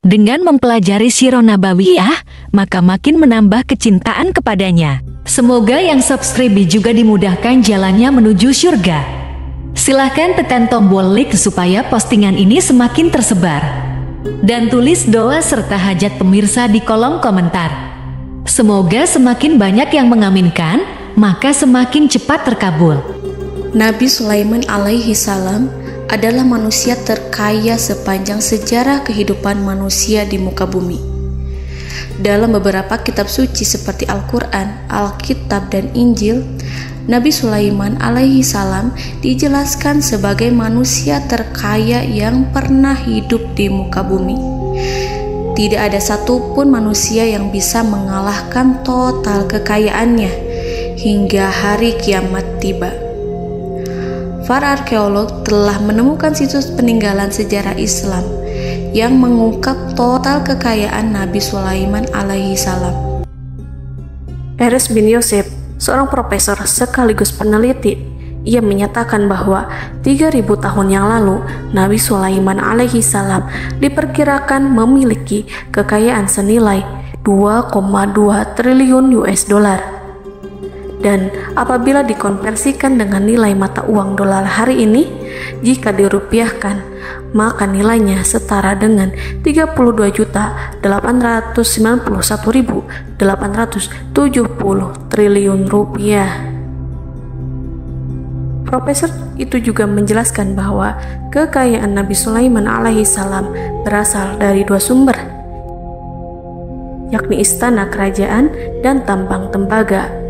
Dengan mempelajari Sirah Nabawiyah, maka makin menambah kecintaan kepadanya. Semoga yang subscribe juga dimudahkan jalannya menuju surga. Silahkan tekan tombol like supaya postingan ini semakin tersebar. Dan tulis doa serta hajat pemirsa di kolom komentar. Semoga semakin banyak yang mengaminkan, maka semakin cepat terkabul. Nabi Sulaiman alaihi salam adalah manusia terkaya sepanjang sejarah kehidupan manusia di muka bumi. Dalam beberapa kitab suci seperti Al-Quran, Alkitab, dan Injil, Nabi Sulaiman alaihi salam dijelaskan sebagai manusia terkaya yang pernah hidup di muka bumi. Tidak ada satupun manusia yang bisa mengalahkan total kekayaannya hingga hari kiamat tiba. Para arkeolog telah menemukan situs peninggalan sejarah Islam yang mengungkap total kekayaan Nabi Sulaiman alaihi salam. Erez bin Yosef, seorang profesor sekaligus peneliti, ia menyatakan bahwa 3.000 tahun yang lalu Nabi Sulaiman alaihi salam diperkirakan memiliki kekayaan senilai 2,2 triliun US dollar. Dan apabila dikonversikan dengan nilai mata uang dolar hari ini, jika dirupiahkan, maka nilainya setara dengan 32.891.870 triliun rupiah. Profesor itu juga menjelaskan bahwa kekayaan Nabi Sulaiman alaihi salam berasal dari dua sumber, yakni istana kerajaan dan tambang tembaga.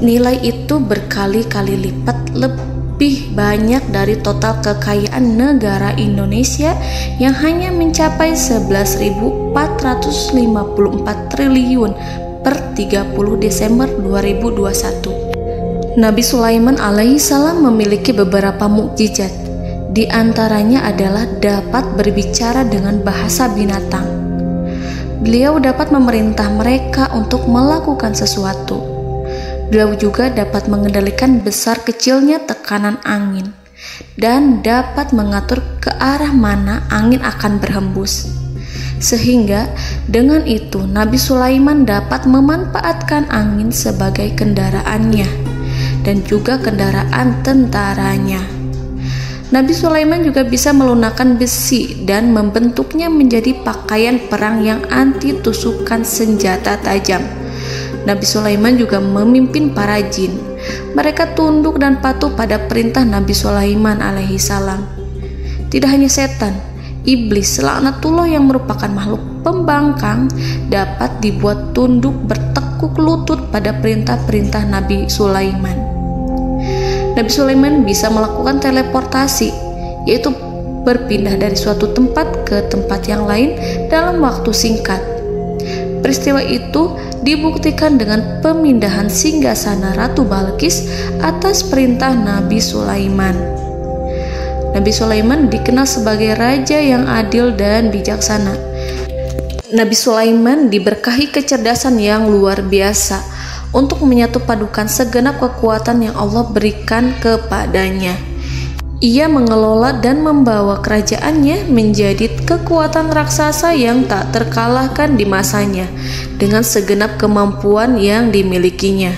Nilai itu berkali-kali lipat lebih banyak dari total kekayaan negara Indonesia yang hanya mencapai 11.454 triliun per 30 Desember 2021. Nabi Sulaiman alaihi salam memiliki beberapa mukjizat. Di antaranya adalah dapat berbicara dengan bahasa binatang. Beliau dapat memerintah mereka untuk melakukan sesuatu. Beliau juga dapat mengendalikan besar kecilnya tekanan angin dan dapat mengatur ke arah mana angin akan berhembus. Sehingga dengan itu Nabi Sulaiman dapat memanfaatkan angin sebagai kendaraannya dan juga kendaraan tentaranya. Nabi Sulaiman juga bisa melunakkan besi dan membentuknya menjadi pakaian perang yang anti tusukan senjata tajam. Nabi Sulaiman juga memimpin para jin. Mereka tunduk dan patuh pada perintah Nabi Sulaiman alaihi salam. Tidak hanya setan, iblis laknatullah yang merupakan makhluk pembangkang dapat dibuat tunduk bertekuk lutut pada perintah-perintah Nabi Sulaiman. Nabi Sulaiman bisa melakukan teleportasi, yaitu berpindah dari suatu tempat ke tempat yang lain dalam waktu singkat. Peristiwa itu dibuktikan dengan pemindahan singgasana Ratu Balqis atas perintah Nabi Sulaiman. Nabi Sulaiman dikenal sebagai raja yang adil dan bijaksana. Nabi Sulaiman diberkahi kecerdasan yang luar biasa untuk menyatu padukan segenap kekuatan yang Allah berikan kepadanya. Ia mengelola dan membawa kerajaannya menjadi kekuatan raksasa yang tak terkalahkan di masanya dengan segenap kemampuan yang dimilikinya.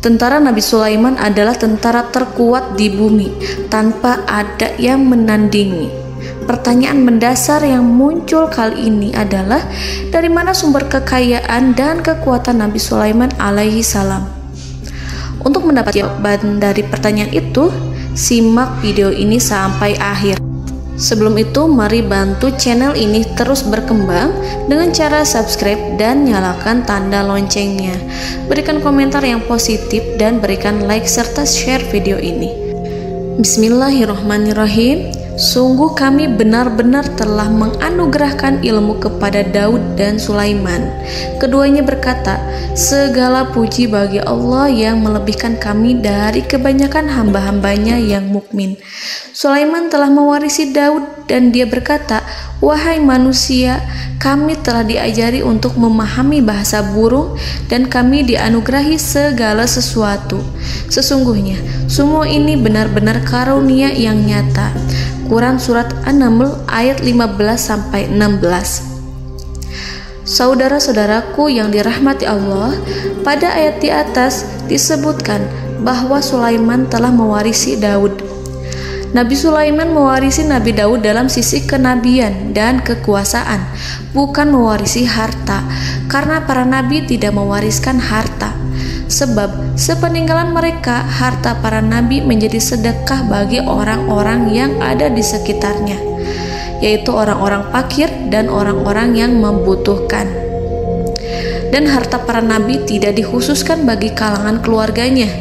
Tentara Nabi Sulaiman adalah tentara terkuat di bumi tanpa ada yang menandingi. Pertanyaan mendasar yang muncul kali ini adalah dari mana sumber kekayaan dan kekuatan Nabi Sulaiman alaihi salam? Untuk mendapat jawaban dari pertanyaan itu, simak video ini sampai akhir. Sebelum itu, mari bantu channel ini terus berkembang dengan cara subscribe dan nyalakan tanda loncengnya. Berikan komentar yang positif dan berikan like serta share video ini. Bismillahirrahmanirrahim. Sungguh kami benar-benar telah menganugerahkan ilmu kepada Daud dan Sulaiman. Keduanya berkata, segala puji bagi Allah yang melebihkan kami dari kebanyakan hamba-hambanya yang mukmin. Sulaiman telah mewarisi Daud dan dia berkata, wahai manusia, kami telah diajari untuk memahami bahasa burung dan kami dianugerahi segala sesuatu. Sesungguhnya semua ini benar-benar karunia yang nyata. Quran Surat An-Naml ayat 15-16. Saudara-saudaraku yang dirahmati Allah, pada ayat di atas disebutkan bahwa Sulaiman telah mewarisi Daud. Nabi Sulaiman mewarisi Nabi Daud dalam sisi kenabian dan kekuasaan, bukan mewarisi harta, karena para nabi tidak mewariskan harta. Sebab sepeninggalan mereka, harta para nabi menjadi sedekah bagi orang-orang yang ada di sekitarnya, yaitu orang-orang fakir dan orang-orang yang membutuhkan. Dan harta para nabi tidak dikhususkan bagi kalangan keluarganya.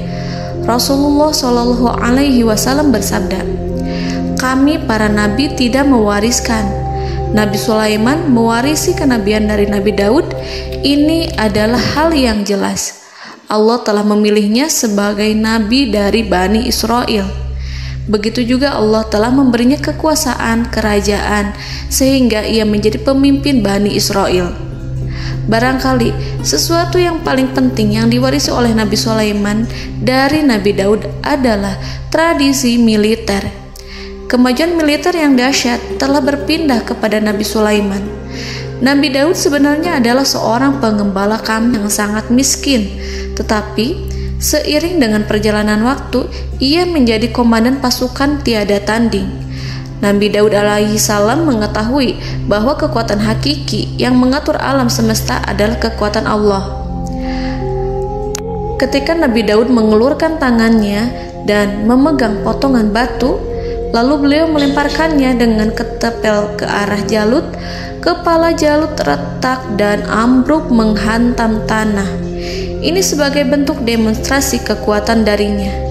Rasulullah Shallallahu Alaihi Wasallam bersabda, "Kami para nabi tidak mewariskan." Nabi Sulaiman mewarisi kenabian dari Nabi Daud. Ini adalah hal yang jelas. Allah telah memilihnya sebagai nabi dari Bani Israel. Begitu juga Allah telah memberinya kekuasaan kerajaan sehingga ia menjadi pemimpin Bani Israel. Barangkali sesuatu yang paling penting yang diwarisi oleh Nabi Sulaiman dari Nabi Daud adalah tradisi militer. Kemajuan militer yang dahsyat telah berpindah kepada Nabi Sulaiman. Nabi Daud sebenarnya adalah seorang pengembala kambing yang sangat miskin, tetapi seiring dengan perjalanan waktu, ia menjadi komandan pasukan tiada tanding. Nabi Daud alaihi salam mengetahui bahwa kekuatan hakiki yang mengatur alam semesta adalah kekuatan Allah. Ketika Nabi Daud mengelurkan tangannya dan memegang potongan batu, lalu beliau melemparkannya dengan ketepel ke arah Jalut, kepala Jalut retak dan ambruk menghantam tanah. Ini sebagai bentuk demonstrasi kekuatan darinya.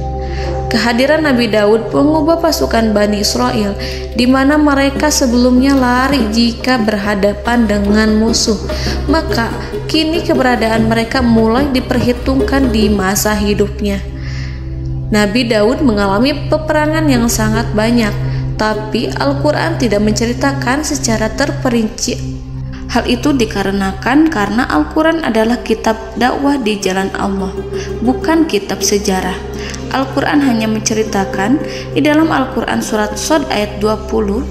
Kehadiran Nabi Daud mengubah pasukan Bani Israel, di mana mereka sebelumnya lari jika berhadapan dengan musuh. Maka kini keberadaan mereka mulai diperhitungkan di masa hidupnya. Nabi Daud mengalami peperangan yang sangat banyak, tapi Al-Quran tidak menceritakan secara terperinci. Hal itu dikarenakan karena Al-Quran adalah kitab dakwah di jalan Allah, bukan kitab sejarah. Al-Quran hanya menceritakan di dalam Al-Quran surat Shad ayat 20,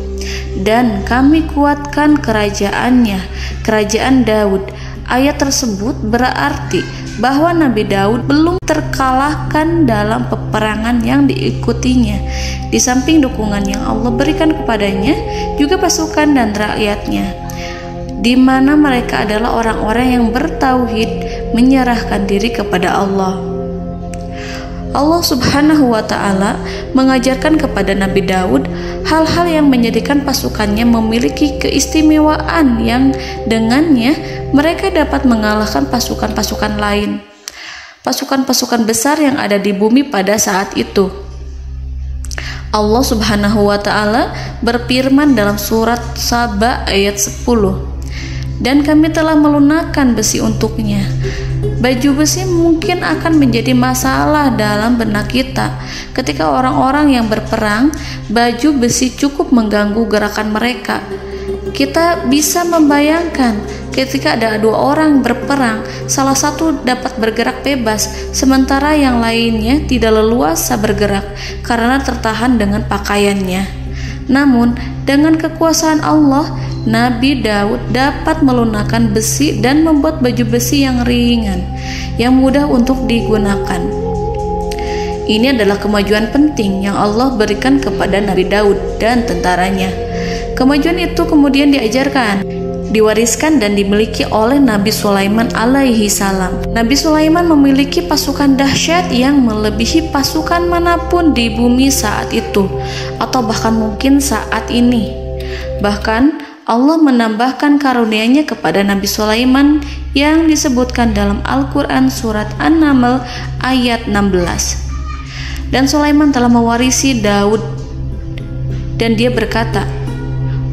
"Dan kami kuatkan kerajaannya, kerajaan Daud." Ayat tersebut berarti bahwa Nabi Daud belum terkalahkan dalam peperangan yang diikutinya. Di samping dukungan yang Allah berikan kepadanya, juga pasukan dan rakyatnya, di mana mereka adalah orang-orang yang bertauhid, menyerahkan diri kepada Allah. Allah Subhanahu wa Ta'ala mengajarkan kepada Nabi Daud hal-hal yang menjadikan pasukannya memiliki keistimewaan yang dengannya mereka dapat mengalahkan pasukan-pasukan lain, pasukan-pasukan besar yang ada di bumi pada saat itu. Allah Subhanahu wa Ta'ala berfirman dalam surat Saba ayat 10, "Dan kami telah melunakkan besi untuknya." Baju besi mungkin akan menjadi masalah dalam benak kita. Ketika orang-orang yang berperang, baju besi cukup mengganggu gerakan mereka. Kita bisa membayangkan ketika ada dua orang berperang, salah satu dapat bergerak bebas, sementara yang lainnya tidak leluasa bergerak karena tertahan dengan pakaiannya. Namun, dengan kekuasaan Allah, Nabi Daud dapat melunakkan besi dan membuat baju besi yang ringan, yang mudah untuk digunakan. Ini adalah kemajuan penting yang Allah berikan kepada Nabi Daud dan tentaranya. Kemajuan itu kemudian diajarkan, diwariskan dan dimiliki oleh Nabi Sulaiman alaihi salam. Nabi Sulaiman memiliki pasukan dahsyat yang melebihi pasukan manapun di bumi saat itu, atau bahkan mungkin saat ini. Bahkan Allah menambahkan karunia-Nya kepada Nabi Sulaiman yang disebutkan dalam Al-Quran surat An-Naml ayat 16. Dan Sulaiman telah mewarisi Daud, dan dia berkata,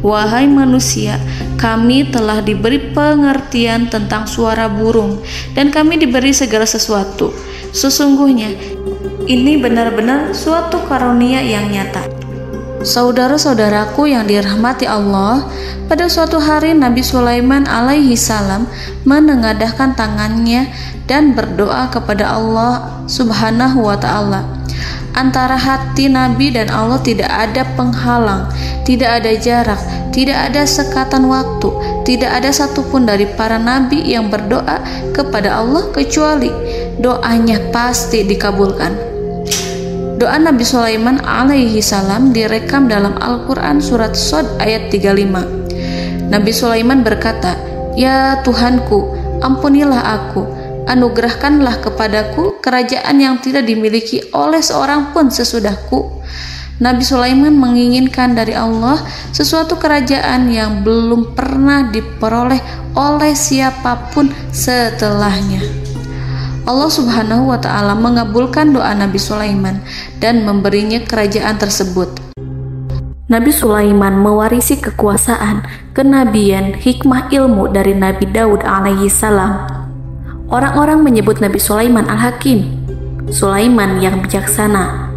"Wahai manusia, kami telah diberi pengertian tentang suara burung, dan kami diberi segala sesuatu. Sesungguhnya ini benar-benar suatu karunia yang nyata." Saudara-saudaraku yang dirahmati Allah, pada suatu hari Nabi Sulaiman alaihi salam menengadahkan tangannya dan berdoa kepada Allah Subhanahu wa ta'ala. Antara hati Nabi dan Allah tidak ada penghalang, tidak ada jarak, tidak ada sekatan waktu, tidak ada satupun dari para nabi yang berdoa kepada Allah kecuali doanya pasti dikabulkan. Doa Nabi Sulaiman alaihi salam direkam dalam Al-Quran surat Shad ayat 35. Nabi Sulaiman berkata, "Ya Tuhanku, ampunilah aku, anugerahkanlah kepadaku kerajaan yang tidak dimiliki oleh seorang pun sesudahku." Nabi Sulaiman menginginkan dari Allah sesuatu kerajaan yang belum pernah diperoleh oleh siapapun setelahnya. Allah Subhanahu wa ta'ala mengabulkan doa Nabi Sulaiman dan memberinya kerajaan tersebut. Nabi Sulaiman mewarisi kekuasaan, kenabian, hikmah ilmu dari Nabi Daud alaihi salam. Orang-orang menyebut Nabi Sulaiman Al-Hakim, Sulaiman yang bijaksana.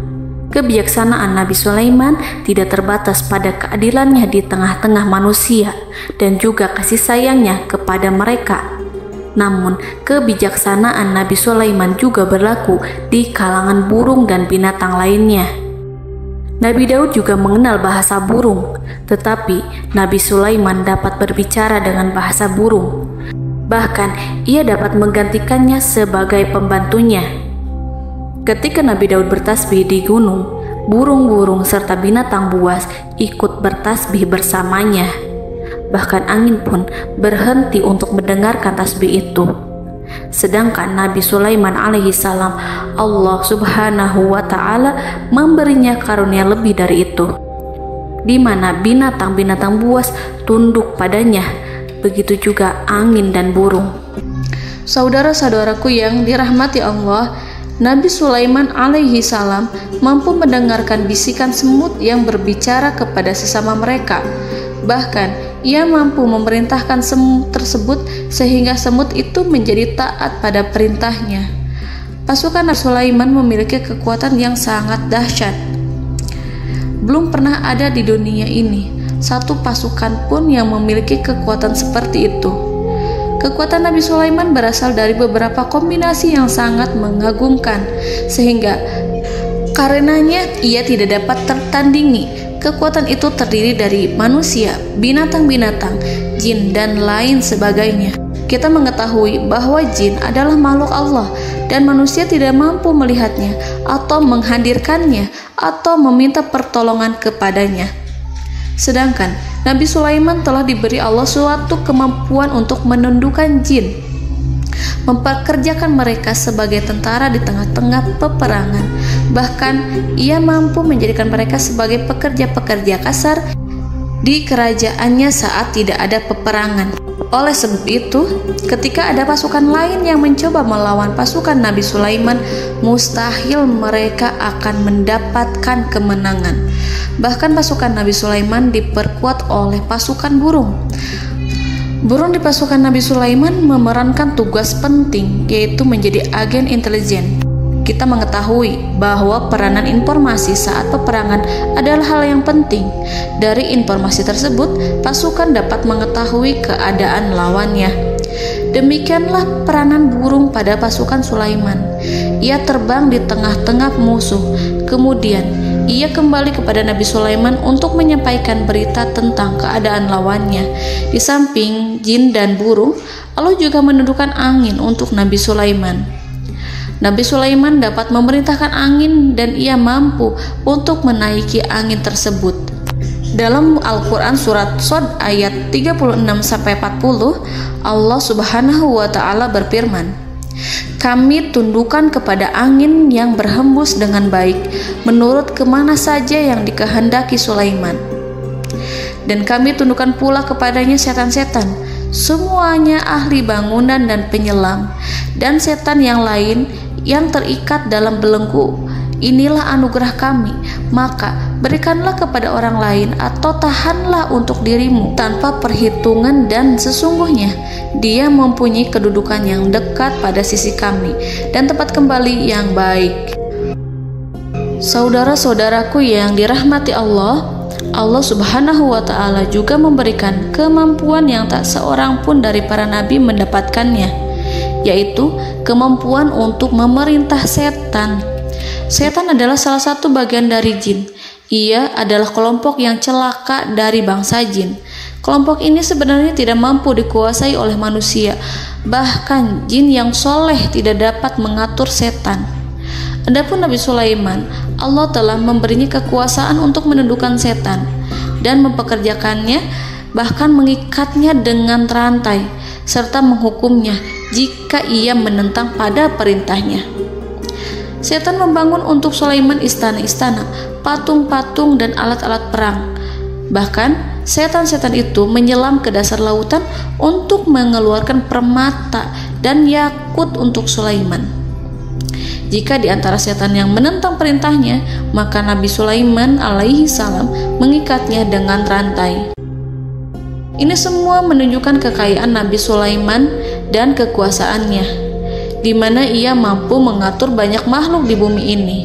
Kebijaksanaan Nabi Sulaiman tidak terbatas pada keadilannya di tengah-tengah manusia dan juga kasih sayangnya kepada mereka. Namun, kebijaksanaan Nabi Sulaiman juga berlaku di kalangan burung dan binatang lainnya. Nabi Daud juga mengenal bahasa burung, tetapi Nabi Sulaiman dapat berbicara dengan bahasa burung. Bahkan, ia dapat menggantikannya sebagai pembantunya. Ketika Nabi Daud bertasbih di gunung, burung-burung serta binatang buas ikut bertasbih bersamanya. Bahkan angin pun berhenti untuk mendengarkan tasbih itu. Sedangkan Nabi Sulaiman alaihi salam, Allah Subhanahu wa ta'ala memberinya karunia lebih dari itu, di mana binatang-binatang buas tunduk padanya, begitu juga angin dan burung. Saudara-saudaraku yang dirahmati Allah, Nabi Sulaiman alaihi salam mampu mendengarkan bisikan semut yang berbicara kepada sesama mereka. Bahkan ia mampu memerintahkan semut tersebut sehingga semut itu menjadi taat pada perintahnya. Pasukan Nabi Sulaiman memiliki kekuatan yang sangat dahsyat. Belum pernah ada di dunia ini satu pasukan pun yang memiliki kekuatan seperti itu. Kekuatan Nabi Sulaiman berasal dari beberapa kombinasi yang sangat mengagumkan, sehingga karenanya ia tidak dapat tertandingi. Kekuatan itu terdiri dari manusia, binatang-binatang, jin, dan lain sebagainya. Kita mengetahui bahwa jin adalah makhluk Allah dan manusia tidak mampu melihatnya atau menghadirkannya atau meminta pertolongan kepadanya. Sedangkan Nabi Sulaiman telah diberi Allah suatu kemampuan untuk menundukkan jin, memperkerjakan mereka sebagai tentara di tengah-tengah peperangan. Bahkan ia mampu menjadikan mereka sebagai pekerja-pekerja kasar di kerajaannya saat tidak ada peperangan. Oleh sebab itu, ketika ada pasukan lain yang mencoba melawan pasukan Nabi Sulaiman, mustahil mereka akan mendapatkan kemenangan. Bahkan pasukan Nabi Sulaiman diperkuat oleh pasukan burung. Burung di pasukan Nabi Sulaiman memerankan tugas penting, yaitu menjadi agen intelijen. Kita mengetahui bahwa peranan informasi saat peperangan adalah hal yang penting. Dari informasi tersebut, pasukan dapat mengetahui keadaan lawannya. Demikianlah peranan burung pada pasukan Sulaiman. Ia terbang di tengah-tengah musuh. Kemudian, ia kembali kepada Nabi Sulaiman untuk menyampaikan berita tentang keadaan lawannya. Di samping jin dan burung, Allah juga menundukkan angin untuk Nabi Sulaiman. Nabi Sulaiman dapat memerintahkan angin dan ia mampu untuk menaiki angin tersebut. Dalam Al-Quran surat Shad ayat 36-40, Allah Subhanahu wa ta'ala berfirman, "Kami tundukkan kepada angin yang berhembus dengan baik menurut kemana saja yang dikehendaki Sulaiman. Dan kami tundukkan pula kepadanya setan-setan, semuanya ahli bangunan dan penyelam, dan setan yang lain yang terikat dalam belenggu. Inilah anugerah kami, maka berikanlah kepada orang lain atau tahanlah untuk dirimu tanpa perhitungan, dan sesungguhnya dia mempunyai kedudukan yang dekat pada sisi kami dan tempat kembali yang baik." Saudara-saudaraku yang dirahmati Allah, Allah Subhanahu wa Ta'ala juga memberikan kemampuan yang tak seorang pun dari para nabi mendapatkannya, yaitu kemampuan untuk memerintah setan. Setan adalah salah satu bagian dari jin. Ia adalah kelompok yang celaka dari bangsa jin. Kelompok ini sebenarnya tidak mampu dikuasai oleh manusia. Bahkan jin yang soleh tidak dapat mengatur setan. Adapun Nabi Sulaiman, Allah telah memberinya kekuasaan untuk menundukkan setan dan mempekerjakannya, bahkan mengikatnya dengan rantai serta menghukumnya jika ia menentang pada perintahnya. Setan membangun untuk Sulaiman istana-istana, patung-patung dan alat-alat perang. Bahkan setan-setan itu menyelam ke dasar lautan untuk mengeluarkan permata dan yakut untuk Sulaiman. Jika di antara setan yang menentang perintahnya, maka Nabi Sulaiman alaihi salam mengikatnya dengan rantai. Ini semua menunjukkan kekayaan Nabi Sulaiman dan kekuasaannya, di mana ia mampu mengatur banyak makhluk di bumi ini.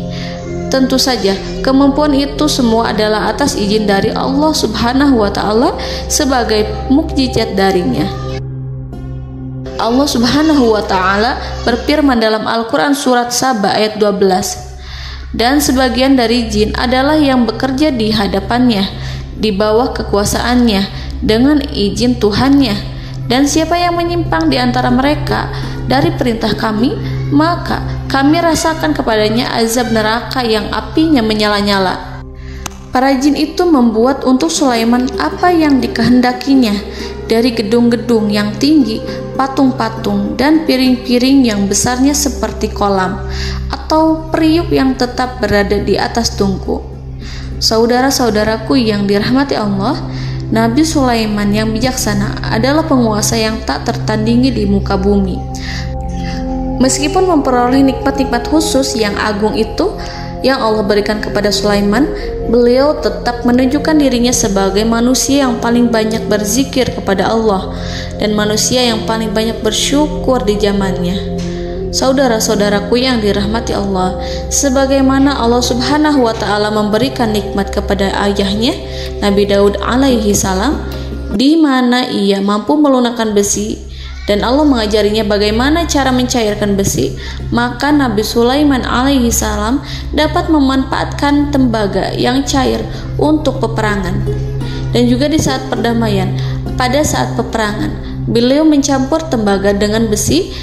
Tentu saja, kemampuan itu semua adalah atas izin dari Allah Subhanahu wa Ta'ala sebagai mukjizat darinya. Allah Subhanahu wa Ta'ala berfirman dalam Al-Quran surat Saba ayat 12, dan sebagian dari jin adalah yang bekerja di hadapannya di bawah kekuasaannya dengan izin Tuhannya, dan siapa yang menyimpang di antara mereka dari perintah kami, maka kami rasakan kepadanya azab neraka yang apinya menyala-nyala. Para jin itu membuat untuk Sulaiman apa yang dikehendakinya, dari gedung-gedung yang tinggi, patung-patung, dan piring-piring yang besarnya seperti kolam, atau periuk yang tetap berada di atas tungku. Saudara-saudaraku yang dirahmati Allah, Nabi Sulaiman yang bijaksana adalah penguasa yang tak tertandingi di muka bumi. Meskipun memperoleh nikmat-nikmat khusus yang agung itu yang Allah berikan kepada Sulaiman, beliau tetap menunjukkan dirinya sebagai manusia yang paling banyak berzikir kepada Allah dan manusia yang paling banyak bersyukur di zamannya. Saudara-saudaraku yang dirahmati Allah, sebagaimana Allah Subhanahu wa Ta'ala memberikan nikmat kepada ayahnya Nabi Daud alaihi salam, di mana ia mampu melunakkan besi, dan Allah mengajarinya bagaimana cara mencairkan besi, maka Nabi Sulaiman alaihi salam dapat memanfaatkan tembaga yang cair untuk peperangan. Dan juga di saat perdamaian, pada saat peperangan, beliau mencampur tembaga dengan besi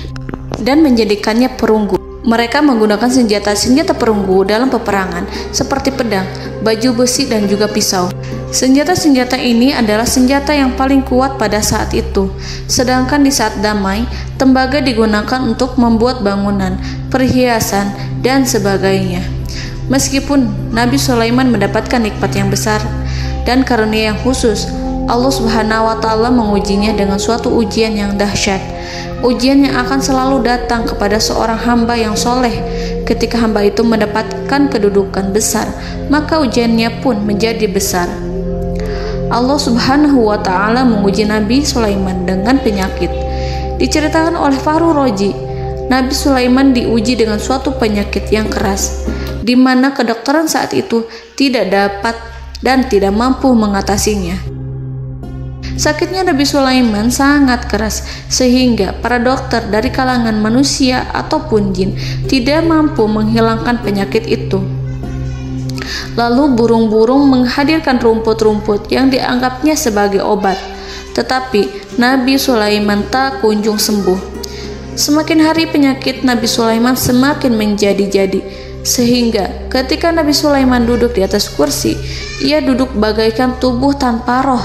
dan menjadikannya perunggu. Mereka menggunakan senjata-senjata perunggu dalam peperangan seperti pedang, baju besi, dan juga pisau. Senjata-senjata ini adalah senjata yang paling kuat pada saat itu. Sedangkan di saat damai, tembaga digunakan untuk membuat bangunan, perhiasan, dan sebagainya. Meskipun Nabi Sulaiman mendapatkan nikmat yang besar dan karunia yang khusus, Allah Subhanahu wa Ta'ala mengujinya dengan suatu ujian yang dahsyat. Ujian yang akan selalu datang kepada seorang hamba yang soleh. Ketika hamba itu mendapatkan kedudukan besar, maka ujiannya pun menjadi besar. Allah Subhanahu wa Ta'ala menguji Nabi Sulaiman dengan penyakit. Diceritakan oleh Fahru Roji, Nabi Sulaiman diuji dengan suatu penyakit yang keras, di mana kedokteran saat itu tidak dapat dan tidak mampu mengatasinya. Sakitnya Nabi Sulaiman sangat keras sehingga para dokter dari kalangan manusia ataupun jin tidak mampu menghilangkan penyakit itu. Lalu burung-burung menghadirkan rumput-rumput yang dianggapnya sebagai obat, tetapi Nabi Sulaiman tak kunjung sembuh. Semakin hari penyakit Nabi Sulaiman semakin menjadi-jadi, sehingga ketika Nabi Sulaiman duduk di atas kursi, ia duduk bagaikan tubuh tanpa roh.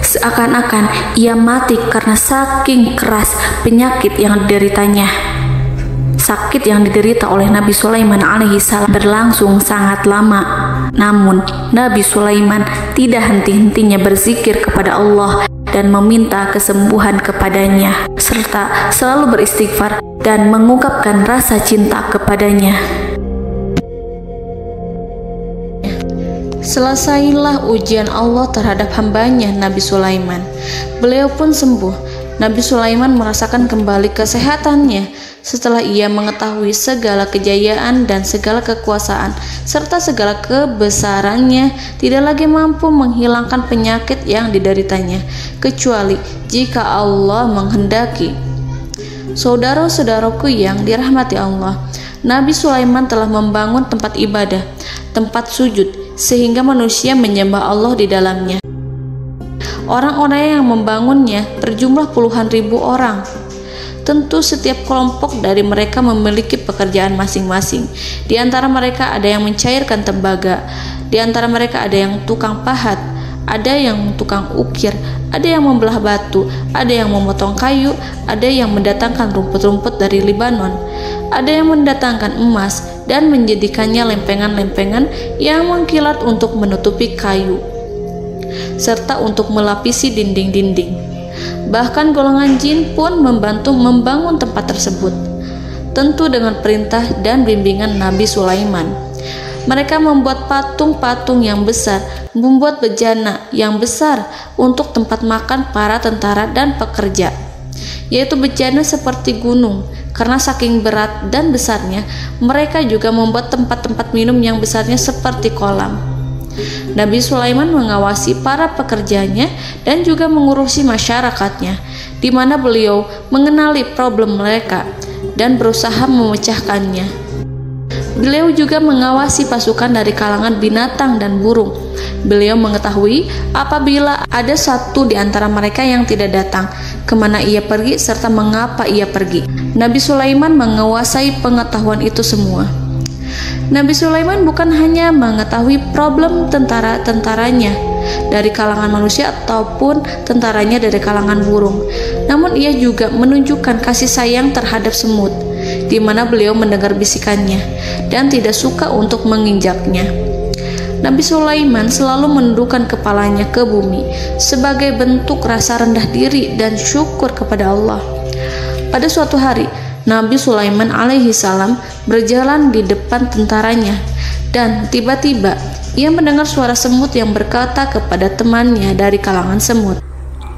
Seakan-akan ia mati karena saking keras penyakit yang dideritanya. Sakit yang diderita oleh Nabi Sulaiman alaihi salam berlangsung sangat lama. Namun Nabi Sulaiman tidak henti-hentinya berzikir kepada Allah dan meminta kesembuhan kepadanya, serta selalu beristighfar dan mengungkapkan rasa cinta kepadanya. Selesailah ujian Allah terhadap hambanya Nabi Sulaiman. Beliau pun sembuh Nabi Sulaiman merasakan kembali kesehatannya setelah ia mengetahui segala kejayaan dan segala kekuasaan serta segala kebesarannya tidak lagi mampu menghilangkan penyakit yang dideritanya kecuali jika Allah menghendaki. Saudara-saudaraku yang dirahmati Allah, Nabi Sulaiman telah membangun tempat ibadah, tempat sujud, sehingga manusia menyembah Allah di dalamnya. Orang-orang yang membangunnya berjumlah puluhan ribu orang. Tentu setiap kelompok dari mereka memiliki pekerjaan masing-masing. Di antara mereka ada yang mencairkan tembaga, di antara mereka ada yang tukang pahat, ada yang tukang ukir, ada yang membelah batu, ada yang memotong kayu, ada yang mendatangkan rumput-rumput dari Libanon, ada yang mendatangkan emas dan menjadikannya lempengan-lempengan yang mengkilat untuk menutupi kayu serta untuk melapisi dinding-dinding. Bahkan golongan jin pun membantu membangun tempat tersebut, tentu dengan perintah dan bimbingan Nabi Sulaiman. Mereka membuat patung-patung yang besar, membuat bejana yang besar untuk tempat makan para tentara dan pekerja, yaitu bejana seperti gunung. Karena saking berat dan besarnya, mereka juga membuat tempat-tempat minum yang besarnya seperti kolam. Nabi Sulaiman mengawasi para pekerjanya dan juga mengurusi masyarakatnya, di mana beliau mengenali problem mereka dan berusaha memecahkannya. Beliau juga mengawasi pasukan dari kalangan binatang dan burung. Beliau mengetahui apabila ada satu di antara mereka yang tidak datang, kemana ia pergi serta mengapa ia pergi. Nabi Sulaiman menguasai pengetahuan itu semua. Nabi Sulaiman bukan hanya mengetahui problem tentara-tentaranya dari kalangan manusia ataupun tentaranya dari kalangan burung, namun ia juga menunjukkan kasih sayang terhadap semut, di mana beliau mendengar bisikannya dan tidak suka untuk menginjaknya. Nabi Sulaiman selalu menundukkan kepalanya ke bumi sebagai bentuk rasa rendah diri dan syukur kepada Allah. Pada suatu hari, Nabi Sulaiman alaihi salam berjalan di depan tentaranya dan tiba-tiba ia mendengar suara semut yang berkata kepada temannya dari kalangan semut.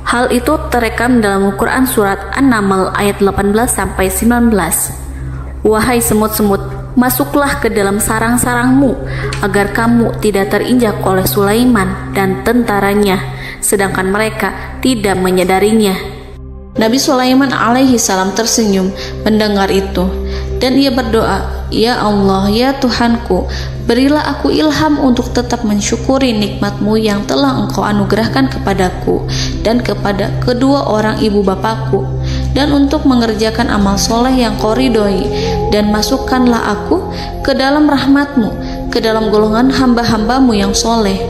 Hal itu terekam dalam Al-Quran surat An-Naml ayat 18-19. Wahai semut-semut, masuklah ke dalam sarang-sarangmu agar kamu tidak terinjak oleh Sulaiman dan tentaranya, sedangkan mereka tidak menyadarinya. Nabi Sulaiman alaihi salam tersenyum mendengar itu dan ia berdoa, "Ya Allah, ya Tuhanku, berilah aku ilham untuk tetap mensyukuri nikmat-Mu yang telah Engkau anugerahkan kepadaku dan kepada kedua orang ibu bapakku, dan untuk mengerjakan amal soleh yang Kau ridhoi, dan masukkanlah aku ke dalam rahmat-Mu, ke dalam golongan hamba-hamba-Mu yang soleh."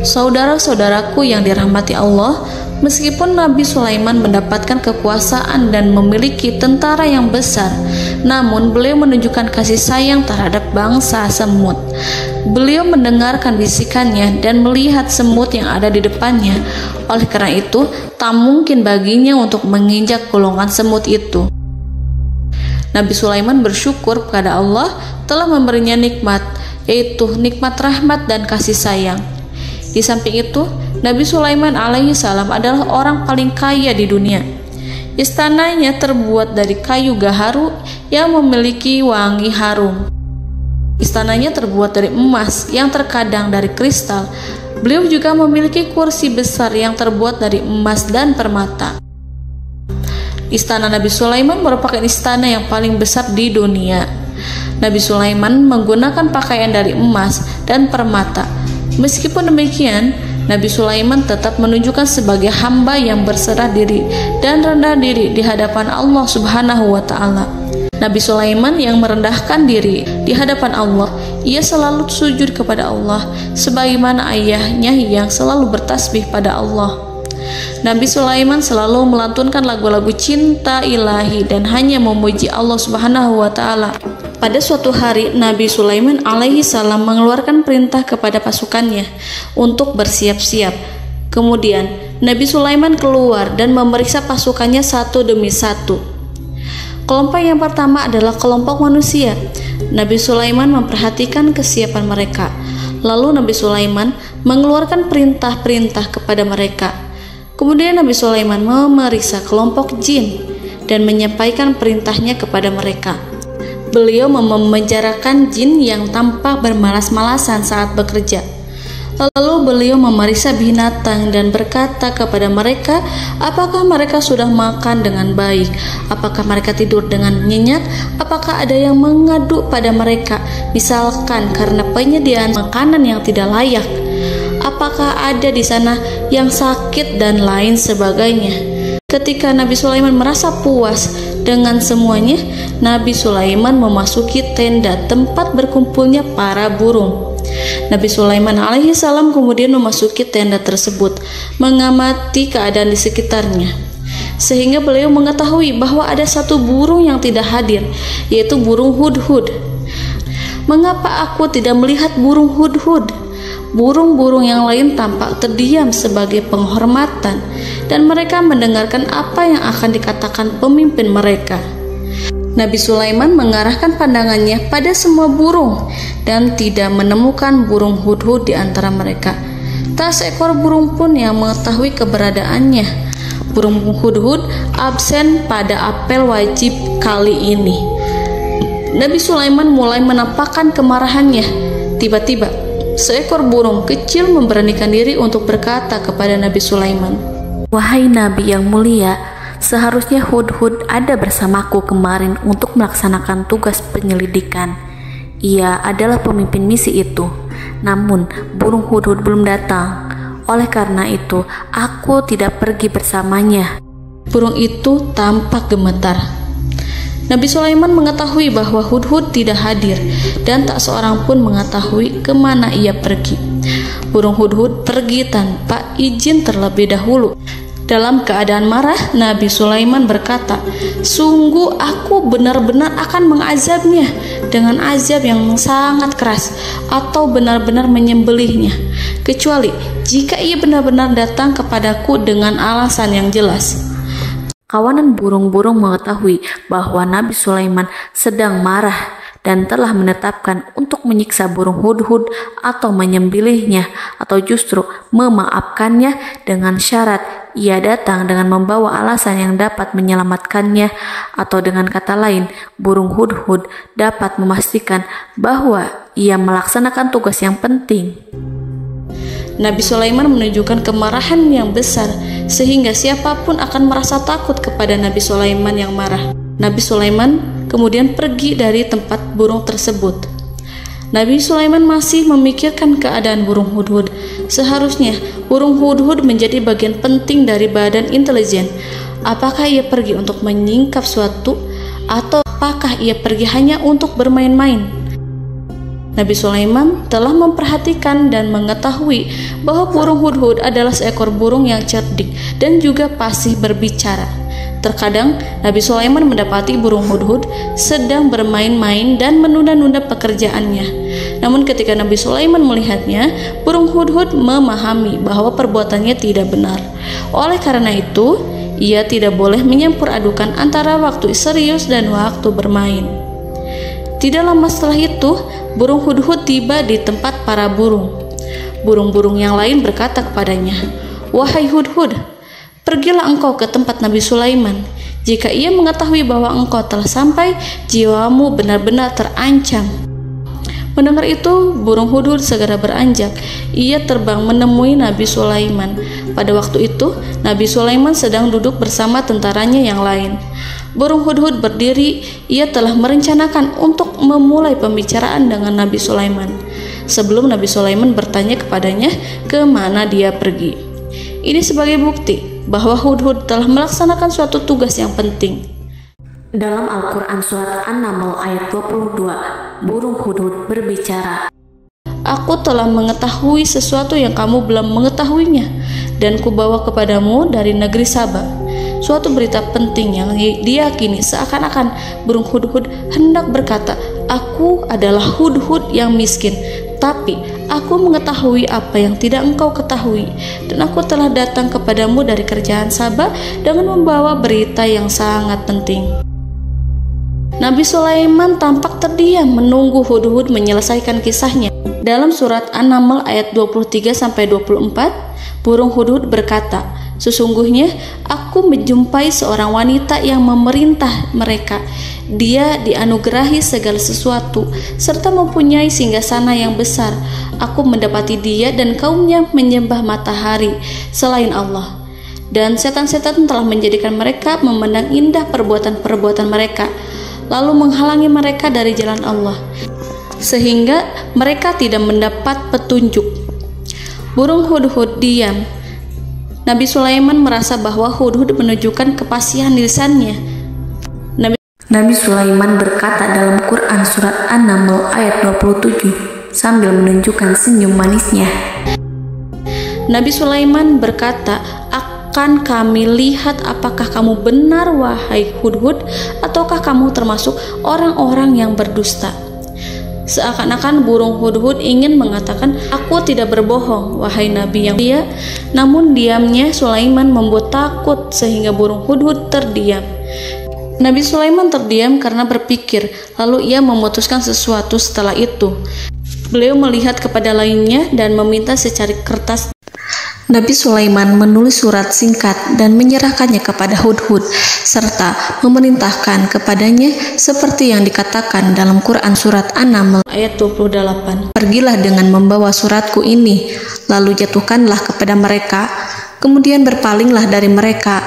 Saudara-saudaraku yang dirahmati Allah, meskipun Nabi Sulaiman mendapatkan kekuasaan dan memiliki tentara yang besar, namun beliau menunjukkan kasih sayang terhadap bangsa semut. Beliau mendengarkan bisikannya dan melihat semut yang ada di depannya. Oleh karena itu, tak mungkin baginya untuk menginjak golongan semut itu. Nabi Sulaiman bersyukur kepada Allah telah memberinya nikmat, yaitu nikmat rahmat dan kasih sayang. Di samping itu, Nabi Sulaiman alaihi salam adalah orang paling kaya di dunia. Istananya terbuat dari kayu gaharu yang memiliki wangi harum. Istananya terbuat dari emas yang terkadang dari kristal. Beliau juga memiliki kursi besar yang terbuat dari emas dan permata. Istana Nabi Sulaiman merupakan istana yang paling besar di dunia. Nabi Sulaiman menggunakan pakaian dari emas dan permata. Meskipun demikian, Nabi Sulaiman tetap menunjukkan sebagai hamba yang berserah diri dan rendah diri di hadapan Allah Subhanahu wa Ta'ala. Nabi Sulaiman yang merendahkan diri di hadapan Allah, ia selalu sujud kepada Allah, sebagaimana ayahnya yang selalu bertasbih pada Allah. Nabi Sulaiman selalu melantunkan lagu-lagu cinta ilahi dan hanya memuji Allah Subhanahu wa Ta'ala. Pada suatu hari, Nabi Sulaiman alaihi salam mengeluarkan perintah kepada pasukannya untuk bersiap-siap. Kemudian, Nabi Sulaiman keluar dan memeriksa pasukannya satu demi satu. Kelompok yang pertama adalah kelompok manusia. Nabi Sulaiman memperhatikan kesiapan mereka. Lalu Nabi Sulaiman mengeluarkan perintah-perintah kepada mereka. Kemudian Nabi Sulaiman memeriksa kelompok jin dan menyampaikan perintahnya kepada mereka. Beliau memenjarakan jin yang tampak bermalas-malasan saat bekerja. Lalu beliau memeriksa binatang dan berkata kepada mereka, apakah mereka sudah makan dengan baik? Apakah mereka tidur dengan nyenyak? Apakah ada yang mengadu pada mereka, misalkan karena penyediaan makanan yang tidak layak? Apakah ada di sana yang sakit dan lain sebagainya? Ketika Nabi Sulaiman merasa puas dengan semuanya, Nabi Sulaiman memasuki tenda tempat berkumpulnya para burung. Nabi Sulaiman alaihi salam kemudian memasuki tenda tersebut, mengamati keadaan di sekitarnya, sehingga beliau mengetahui bahwa ada satu burung yang tidak hadir, yaitu burung hudhud. Mengapa aku tidak melihat burung hudhud? Burung-burung yang lain tampak terdiam sebagai penghormatan, dan mereka mendengarkan apa yang akan dikatakan pemimpin mereka. Nabi Sulaiman mengarahkan pandangannya pada semua burung dan tidak menemukan burung hudhud di antara mereka. Tak seekor burung pun yang mengetahui keberadaannya. Burung hudhud absen pada apel wajib kali ini. Nabi Sulaiman mulai menampakkan kemarahannya. Tiba-tiba, seekor burung kecil memberanikan diri untuk berkata kepada Nabi Sulaiman, "Wahai Nabi yang mulia, seharusnya hudhud ada bersamaku kemarin untuk melaksanakan tugas penyelidikan. Ia adalah pemimpin misi itu. Namun, burung hudhud belum datang. Oleh karena itu, aku tidak pergi bersamanya." Burung itu tampak gemetar. Nabi Sulaiman mengetahui bahwa hudhud tidak hadir dan tak seorang pun mengetahui kemana ia pergi. Burung hudhud pergi tanpa izin terlebih dahulu. Dalam keadaan marah, Nabi Sulaiman berkata, "Sungguh aku benar-benar akan mengazabnya dengan azab yang sangat keras atau benar-benar menyembelihnya, kecuali jika ia benar-benar datang kepadaku dengan alasan yang jelas." Kawanan burung-burung mengetahui bahwa Nabi Sulaiman sedang marah dan telah menetapkan untuk menyiksa burung hudhud atau menyembelihnya atau justru memaafkannya dengan syarat ia datang dengan membawa alasan yang dapat menyelamatkannya, atau dengan kata lain, burung hudhud dapat memastikan bahwa ia melaksanakan tugas yang penting. Nabi Sulaiman menunjukkan kemarahan yang besar sehingga siapapun akan merasa takut kepada Nabi Sulaiman yang marah. Nabi Sulaiman kemudian pergi dari tempat burung tersebut. Nabi Sulaiman masih memikirkan keadaan burung hudhud. Seharusnya burung hudhud menjadi bagian penting dari badan intelijen. Apakah ia pergi untuk menyingkap suatu, atau apakah ia pergi hanya untuk bermain-main? Nabi Sulaiman telah memperhatikan dan mengetahui bahwa burung hudhud adalah seekor burung yang cerdik dan juga fasih berbicara. Terkadang Nabi Sulaiman mendapati burung hudhud sedang bermain-main dan menunda-nunda pekerjaannya. Namun ketika Nabi Sulaiman melihatnya, burung hudhud memahami bahwa perbuatannya tidak benar. Oleh karena itu, ia tidak boleh menyampur adukan antara waktu serius dan waktu bermain. Tidak lama setelah itu, burung hudhud tiba di tempat para burung. Burung-burung yang lain berkata kepadanya, "Wahai hudhud, pergilah engkau ke tempat Nabi Sulaiman. Jika ia mengetahui bahwa engkau telah sampai, jiwamu benar-benar terancam." Mendengar itu, burung hudhud segera beranjak. Ia terbang menemui Nabi Sulaiman. Pada waktu itu, Nabi Sulaiman sedang duduk bersama tentaranya yang lain. Burung hudhud berdiri. Ia telah merencanakan untuk memulai pembicaraan dengan Nabi Sulaiman sebelum Nabi Sulaiman bertanya kepadanya kemana dia pergi. Ini sebagai bukti bahwa hudhud telah melaksanakan suatu tugas yang penting. Dalam Al-Quran Surat An-Naml ayat 22, burung hudhud berbicara, "Aku telah mengetahui sesuatu yang kamu belum mengetahuinya, dan kubawa kepadamu dari negeri Saba suatu berita penting yang diyakini seakan-akan burung hudhud hendak berkata, 'Aku adalah hudhud yang miskin, tapi aku mengetahui apa yang tidak engkau ketahui, dan aku telah datang kepadamu dari kerajaan Saba dengan membawa berita yang sangat penting.'" Nabi Sulaiman tampak terdiam menunggu hudhud menyelesaikan kisahnya. Dalam surat An-Naml ayat 23-24, burung hudhud berkata, Sesungguhnya aku menjumpai seorang wanita yang memerintah mereka. Dia dianugerahi segala sesuatu serta mempunyai singgasana yang besar. Aku mendapati dia dan kaumnya menyembah matahari selain Allah. Dan setan-setan telah menjadikan mereka memandang indah perbuatan-perbuatan mereka, lalu menghalangi mereka dari jalan Allah, sehingga mereka tidak mendapat petunjuk. Burung hudhud diam. Nabi Sulaiman merasa bahwa hudhud menunjukkan kepasihan lisannya. Nabi Sulaiman berkata dalam Quran surat An-Naml ayat 27 sambil menunjukkan senyum manisnya. Nabi Sulaiman berkata, "Akan kami lihat apakah kamu benar wahai hudhud, ataukah kamu termasuk orang-orang yang berdusta." Seakan-akan burung hudhud ingin mengatakan, "Aku tidak berbohong, wahai Nabi yang mulia." Namun diamnya Sulaiman membuat takut sehingga burung hudhud terdiam. Nabi Sulaiman terdiam karena berpikir, lalu ia memutuskan sesuatu setelah itu. Beliau melihat kepada lainnya dan meminta secari kertas. Nabi Sulaiman menulis surat singkat dan menyerahkannya kepada hudhud serta memerintahkan kepadanya seperti yang dikatakan dalam Quran surat An-Naml ayat 28. "Pergilah dengan membawa suratku ini, lalu jatuhkanlah kepada mereka, kemudian berpalinglah dari mereka,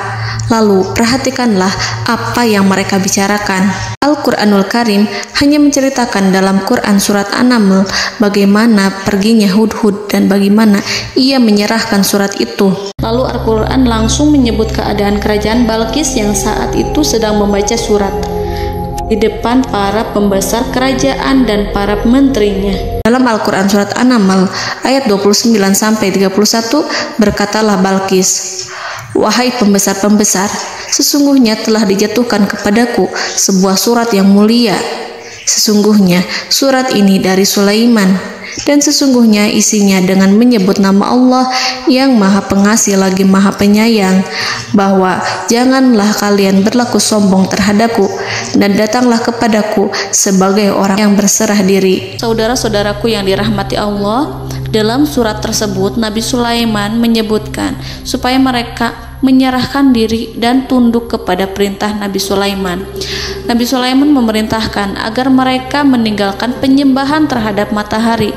lalu perhatikanlah apa yang mereka bicarakan." Al-Quranul Karim hanya menceritakan dalam Quran surat An-Naml bagaimana perginya hudhud dan bagaimana ia menyerahkan surat itu. Lalu Al-Quran langsung menyebut keadaan kerajaan Balqis yang saat itu sedang membaca surat di depan para pembesar kerajaan dan para menterinya. Dalam Al-Quran surat An-Naml ayat 29-31 berkatalah Balqis, "Wahai pembesar-pembesar, sesungguhnya telah dijatuhkan kepadaku sebuah surat yang mulia. Sesungguhnya surat ini dari Sulaiman, dan sesungguhnya isinya dengan menyebut nama Allah yang Maha Pengasih lagi Maha Penyayang, bahwa janganlah kalian berlaku sombong terhadapku, dan datanglah kepadaku sebagai orang yang berserah diri." Saudara-saudaraku yang dirahmati Allah, dalam surat tersebut Nabi Sulaiman menyebutkan supaya mereka menyerahkan diri dan tunduk kepada perintah Nabi Sulaiman. Nabi Sulaiman memerintahkan agar mereka meninggalkan penyembahan terhadap matahari.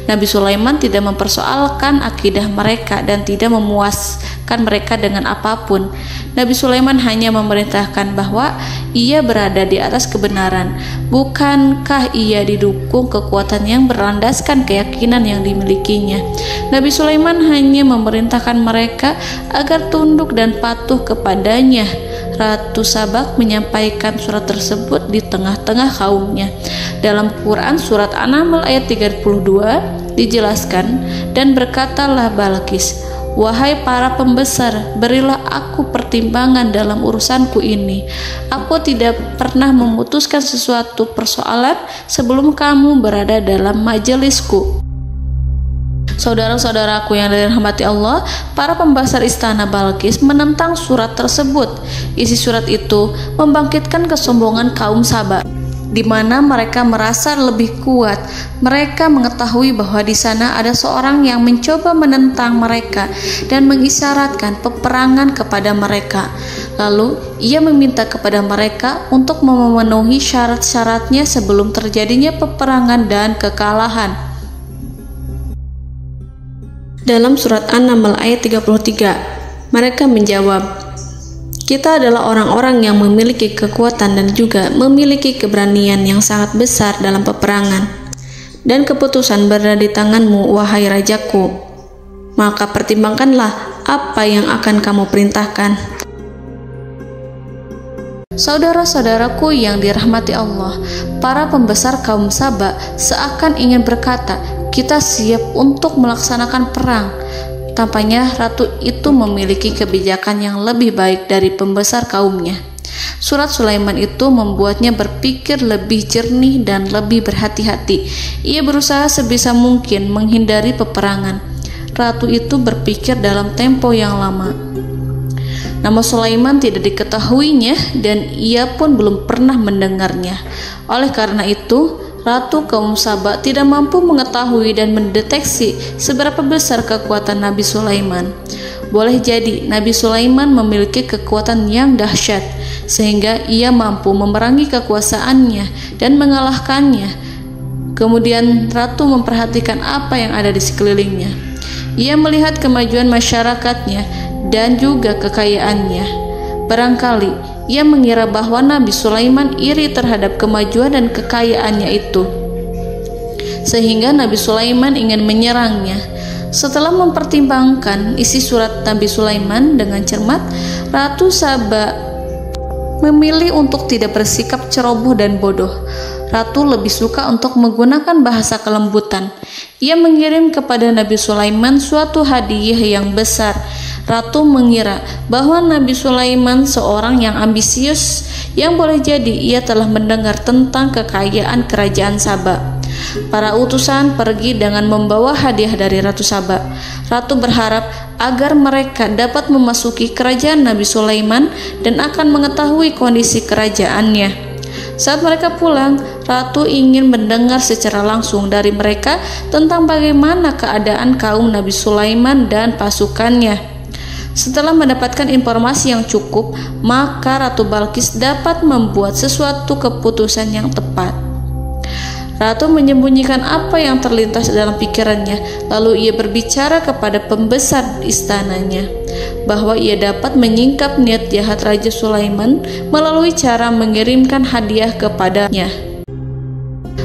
Nabi Sulaiman tidak mempersoalkan akidah mereka dan tidak memuaskan mereka dengan apapun. Nabi Sulaiman hanya memerintahkan bahwa ia berada di atas kebenaran. Bukankah ia didukung kekuatan yang berlandaskan keyakinan yang dimilikinya? Nabi Sulaiman hanya memerintahkan mereka agar tunduk dan patuh kepadanya. Ratu Sabak menyampaikan surat tersebut di tengah-tengah kaumnya. Dalam Quran surat An-Naml ayat 32 dijelaskan, "Dan berkatalah Balqis, wahai para pembesar, berilah aku pertimbangan dalam urusanku ini. Aku tidak pernah memutuskan sesuatu persoalan sebelum kamu berada dalam majelisku." Saudara-saudaraku yang dirahmati Allah, para pembesar istana Balqis menentang surat tersebut. Isi surat itu membangkitkan kesombongan kaum Sabak, di mana mereka merasa lebih kuat. Mereka mengetahui bahwa di sana ada seorang yang mencoba menentang mereka dan mengisyaratkan peperangan kepada mereka. Lalu ia meminta kepada mereka untuk memenuhi syarat-syaratnya sebelum terjadinya peperangan dan kekalahan. Dalam surat An-Naml ayat 33, mereka menjawab, "Kita adalah orang-orang yang memiliki kekuatan dan juga memiliki keberanian yang sangat besar dalam peperangan. Dan keputusan berada di tanganmu, wahai rajaku. Maka pertimbangkanlah apa yang akan kamu perintahkan." Saudara-saudaraku yang dirahmati Allah, para pembesar kaum Sabak seakan ingin berkata, "Kita siap untuk melaksanakan perang." Tampaknya ratu itu memiliki kebijakan yang lebih baik dari pembesar kaumnya. Surat Sulaiman itu membuatnya berpikir lebih jernih dan lebih berhati-hati. Ia berusaha sebisa mungkin menghindari peperangan. Ratu itu berpikir dalam tempo yang lama. Nama Sulaiman tidak diketahuinya dan ia pun belum pernah mendengarnya. Oleh karena itu, Ratu kaum Sabak tidak mampu mengetahui dan mendeteksi seberapa besar kekuatan Nabi Sulaiman. boleh jadi Nabi Sulaiman memiliki kekuatan yang dahsyat sehingga ia mampu memerangi kekuasaannya dan mengalahkannya. Kemudian ratu memperhatikan apa yang ada di sekelilingnya. Ia melihat kemajuan masyarakatnya dan juga kekayaannya. Barangkali ia mengira bahwa Nabi Sulaiman iri terhadap kemajuan dan kekayaannya itu, sehingga Nabi Sulaiman ingin menyerangnya. Setelah mempertimbangkan isi surat Nabi Sulaiman dengan cermat, Ratu Saba memilih untuk tidak bersikap ceroboh dan bodoh. Ratu lebih suka untuk menggunakan bahasa kelembutan. Ia mengirim kepada Nabi Sulaiman suatu hadiah yang besar. Ratu mengira bahwa Nabi Sulaiman seorang yang ambisius, yang boleh jadi ia telah mendengar tentang kekayaan kerajaan Saba. Para utusan pergi dengan membawa hadiah dari Ratu Saba. Ratu berharap agar mereka dapat memasuki kerajaan Nabi Sulaiman dan akan mengetahui kondisi kerajaannya. Saat mereka pulang, Ratu ingin mendengar secara langsung dari mereka tentang bagaimana keadaan kaum Nabi Sulaiman dan pasukannya. Setelah mendapatkan informasi yang cukup, maka Ratu Balqis dapat membuat sesuatu keputusan yang tepat. Ratu menyembunyikan apa yang terlintas dalam pikirannya, lalu ia berbicara kepada pembesar istananya bahwa ia dapat menyingkap niat jahat Raja Sulaiman melalui cara mengirimkan hadiah kepadanya.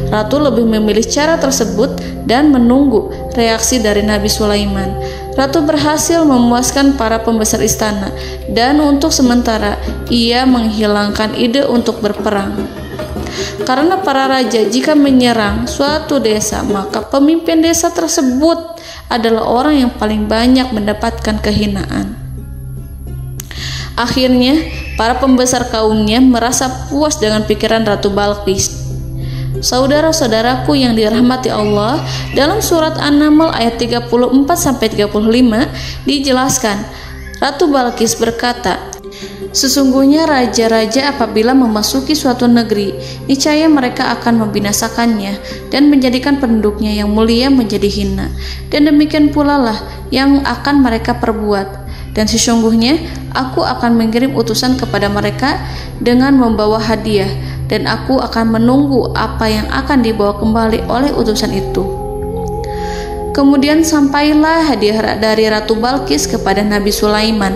Ratu lebih memilih cara tersebut dan menunggu reaksi dari Nabi Sulaiman. Ratu berhasil memuaskan para pembesar istana, dan untuk sementara ia menghilangkan ide untuk berperang. Karena para raja jika menyerang suatu desa, maka pemimpin desa tersebut adalah orang yang paling banyak mendapatkan kehinaan. Akhirnya, para pembesar kaumnya merasa puas dengan pikiran Ratu Balqis. Saudara-saudaraku yang dirahmati Allah, dalam surat An-Naml ayat 34-35 dijelaskan, Ratu Balqis berkata, "Sesungguhnya raja-raja apabila memasuki suatu negeri, niscaya mereka akan membinasakannya dan menjadikan penduduknya yang mulia menjadi hina. Dan demikian pula lah yang akan mereka perbuat. Dan sesungguhnya aku akan mengirim utusan kepada mereka dengan membawa hadiah, dan aku akan menunggu apa yang akan dibawa kembali oleh utusan itu." Kemudian sampailah hadiah dari Ratu Balqis kepada Nabi Sulaiman.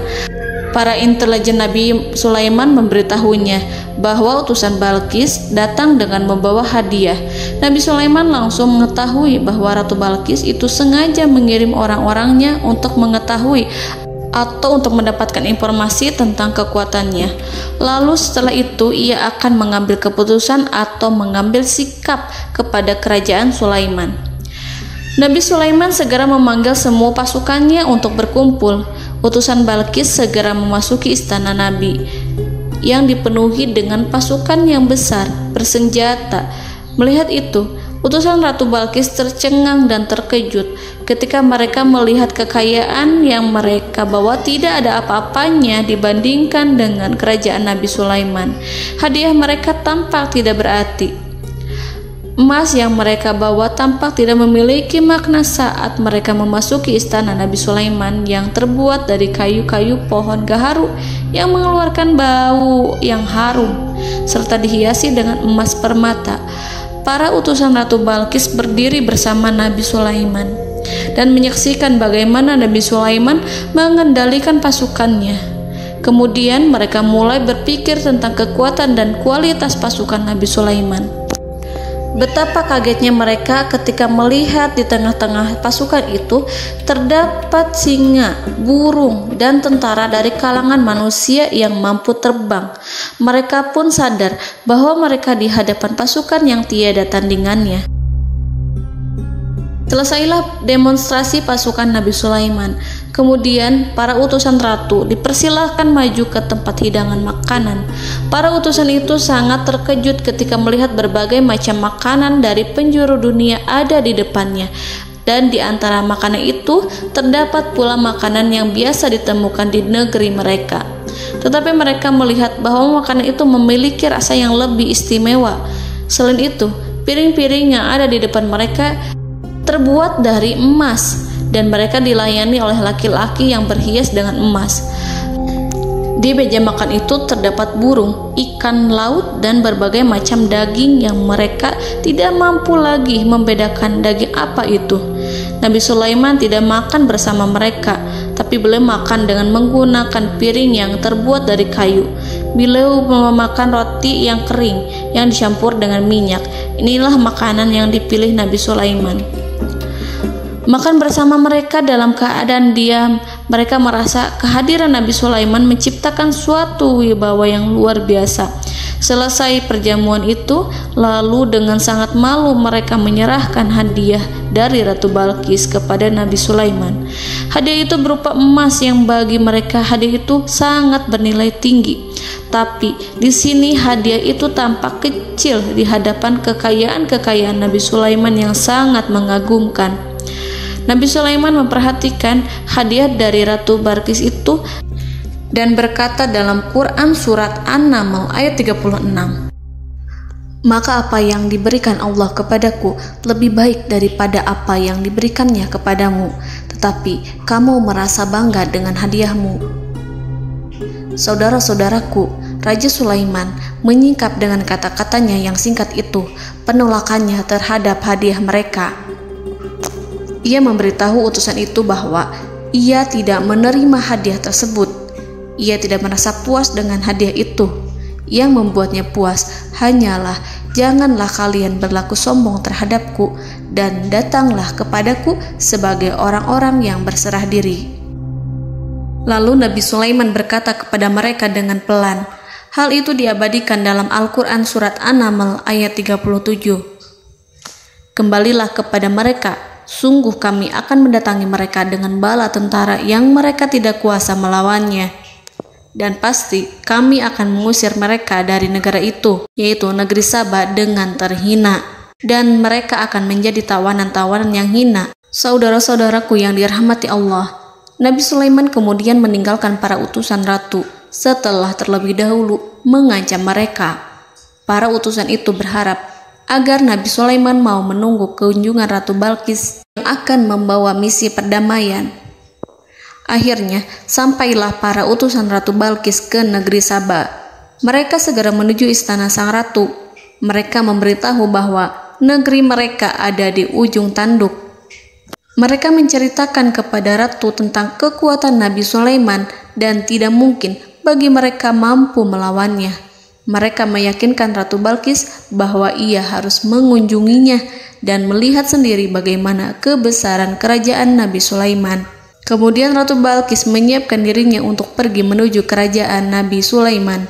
Para intelijen Nabi Sulaiman memberitahunya bahwa utusan Balqis datang dengan membawa hadiah. Nabi Sulaiman langsung mengetahui bahwa Ratu Balqis itu sengaja mengirim orang-orangnya untuk mengetahui atau untuk mendapatkan informasi tentang kekuatannya. Lalu setelah itu ia akan mengambil keputusan atau mengambil sikap kepada kerajaan Sulaiman. Nabi Sulaiman segera memanggil semua pasukannya untuk berkumpul. Utusan Balqis segera memasuki istana Nabi yang dipenuhi dengan pasukan yang besar bersenjata. Melihat itu, utusan Ratu Balqis tercengang dan terkejut ketika mereka melihat kekayaan yang mereka bawa tidak ada apa-apanya dibandingkan dengan kerajaan Nabi Sulaiman. Hadiah mereka tampak tidak berarti. Emas yang mereka bawa tampak tidak memiliki makna saat mereka memasuki istana Nabi Sulaiman yang terbuat dari kayu-kayu pohon gaharu yang mengeluarkan bau yang harum serta dihiasi dengan emas permata. Para utusan Ratu Balqis berdiri bersama Nabi Sulaiman dan menyaksikan bagaimana Nabi Sulaiman mengendalikan pasukannya. Kemudian mereka mulai berpikir tentang kekuatan dan kualitas pasukan Nabi Sulaiman. Betapa kagetnya mereka ketika melihat di tengah-tengah pasukan itu terdapat singa, burung, dan tentara dari kalangan manusia yang mampu terbang. Mereka pun sadar bahwa mereka di hadapan pasukan yang tiada tandingannya. Selesailah demonstrasi pasukan Nabi Sulaiman. Kemudian para utusan ratu dipersilahkan maju ke tempat hidangan makanan. Para utusan itu sangat terkejut ketika melihat berbagai macam makanan dari penjuru dunia ada di depannya. Dan di antara makanan itu terdapat pula makanan yang biasa ditemukan di negeri mereka. Tetapi mereka melihat bahwa makanan itu memiliki rasa yang lebih istimewa. Selain itu, piring-piring yang ada di depan mereka terbuat dari emas dan mereka dilayani oleh laki-laki yang berhias dengan emas. Di meja makan itu terdapat burung, ikan laut, dan berbagai macam daging yang mereka tidak mampu lagi membedakan daging apa itu. Nabi Sulaiman tidak makan bersama mereka, tapi beliau makan dengan menggunakan piring yang terbuat dari kayu. Beliau memakan roti yang kering yang dicampur dengan minyak. Inilah makanan yang dipilih Nabi Sulaiman. Makan bersama mereka dalam keadaan diam, mereka merasa kehadiran Nabi Sulaiman menciptakan suatu wibawa yang luar biasa. Selesai perjamuan itu, lalu dengan sangat malu mereka menyerahkan hadiah dari Ratu Balqis kepada Nabi Sulaiman. Hadiah itu berupa emas yang bagi mereka hadiah itu sangat bernilai tinggi. Tapi di sini hadiah itu tampak kecil di hadapan kekayaan Nabi Sulaiman yang sangat mengagumkan. Nabi Sulaiman memperhatikan hadiah dari Ratu Balqis itu dan berkata dalam Quran surat An-Naml ayat 36, "Maka apa yang diberikan Allah kepadaku lebih baik daripada apa yang diberikannya kepadamu, tetapi kamu merasa bangga dengan hadiahmu." Saudara-saudaraku, Raja Sulaiman menyingkap dengan kata-katanya yang singkat itu penolakannya terhadap hadiah mereka. Ia memberitahu utusan itu bahwa ia tidak menerima hadiah tersebut. Ia tidak merasa puas dengan hadiah itu. Yang membuatnya puas hanyalah, janganlah kalian berlaku sombong terhadapku dan datanglah kepadaku sebagai orang-orang yang berserah diri. Lalu Nabi Sulaiman berkata kepada mereka dengan pelan. Hal itu diabadikan dalam Al-Quran surat An-Naml ayat 37. "Kembalilah kepada mereka, sungguh kami akan mendatangi mereka dengan bala tentara yang mereka tidak kuasa melawannya. Dan pasti kami akan mengusir mereka dari negara itu, yaitu negeri Saba, dengan terhina. Dan mereka akan menjadi tawanan-tawanan yang hina." Saudara-saudaraku yang dirahmati Allah, Nabi Sulaiman kemudian meninggalkan para utusan ratu setelah terlebih dahulu mengancam mereka. Para utusan itu berharap agar Nabi Sulaiman mau menunggu kunjungan Ratu Balqis yang akan membawa misi perdamaian. Akhirnya, sampailah para utusan Ratu Balqis ke negeri Saba. Mereka segera menuju istana sang ratu. Mereka memberitahu bahwa negeri mereka ada di ujung tanduk. Mereka menceritakan kepada ratu tentang kekuatan Nabi Sulaiman dan tidak mungkin bagi mereka mampu melawannya. Mereka meyakinkan Ratu Balqis bahwa ia harus mengunjunginya dan melihat sendiri bagaimana kebesaran kerajaan Nabi Sulaiman. Kemudian Ratu Balqis menyiapkan dirinya untuk pergi menuju kerajaan Nabi Sulaiman.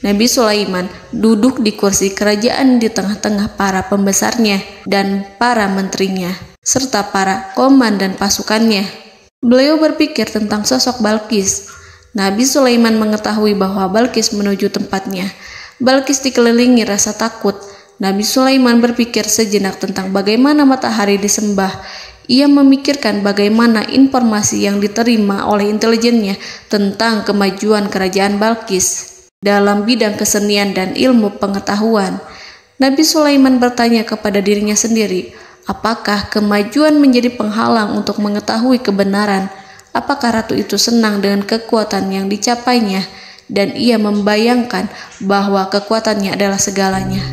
Nabi Sulaiman duduk di kursi kerajaan di tengah-tengah para pembesarnya dan para menterinya, serta para komandan pasukannya. Beliau berpikir tentang sosok Balqis. Nabi Sulaiman mengetahui bahwa Balqis menuju tempatnya. Balqis dikelilingi rasa takut. Nabi Sulaiman berpikir sejenak tentang bagaimana matahari disembah. Ia memikirkan bagaimana informasi yang diterima oleh intelijennya tentang kemajuan kerajaan Balqis dalam bidang kesenian dan ilmu pengetahuan. Nabi Sulaiman bertanya kepada dirinya sendiri, apakah kemajuan menjadi penghalang untuk mengetahui kebenaran? Apakah ratu itu senang dengan kekuatan yang dicapainya? Dan ia membayangkan bahwa kekuatannya adalah segalanya.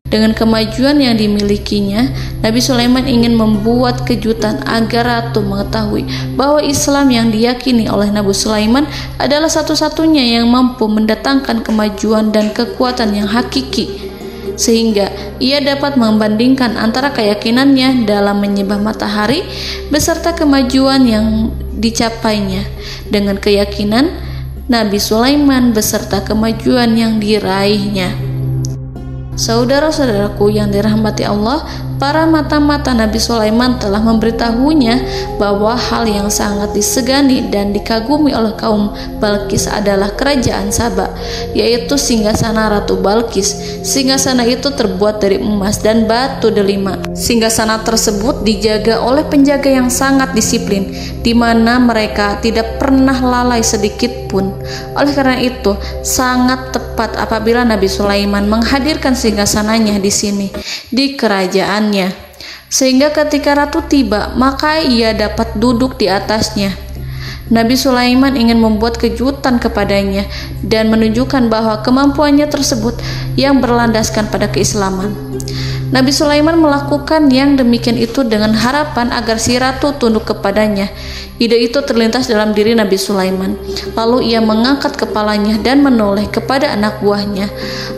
Dengan kemajuan yang dimilikinya, Nabi Sulaiman ingin membuat kejutan agar ratu mengetahui bahwa Islam yang diyakini oleh Nabi Sulaiman adalah satu-satunya yang mampu mendatangkan kemajuan dan kekuatan yang hakiki, sehingga ia dapat membandingkan antara keyakinannya dalam menyembah matahari beserta kemajuan yang dicapainya dengan keyakinan Nabi Sulaiman beserta kemajuan yang diraihnya. Saudara-saudaraku yang dirahmati Allah, para mata-mata Nabi Sulaiman telah memberitahunya bahwa hal yang sangat disegani dan dikagumi oleh kaum Balqis adalah kerajaan Saba, yaitu singgasana Ratu Balqis. Singgasana itu terbuat dari emas dan batu delima. Singgasana tersebut dijaga oleh penjaga yang sangat disiplin, di mana mereka tidak pernah lalai sedikit pun. Oleh karena itu, sangat tepat apabila Nabi Sulaiman menghadirkan singgasananya di sini, di kerajaannya. sehingga ketika ratu tiba, maka ia dapat duduk di atasnya. Nabi Sulaiman ingin membuat kejutan kepadanya dan menunjukkan bahwa kemampuannya tersebut yang berlandaskan pada keislaman. Nabi Sulaiman melakukan yang demikian itu dengan harapan agar si ratu tunduk kepadanya. Ide itu terlintas dalam diri Nabi Sulaiman. Lalu ia mengangkat kepalanya dan menoleh kepada anak buahnya.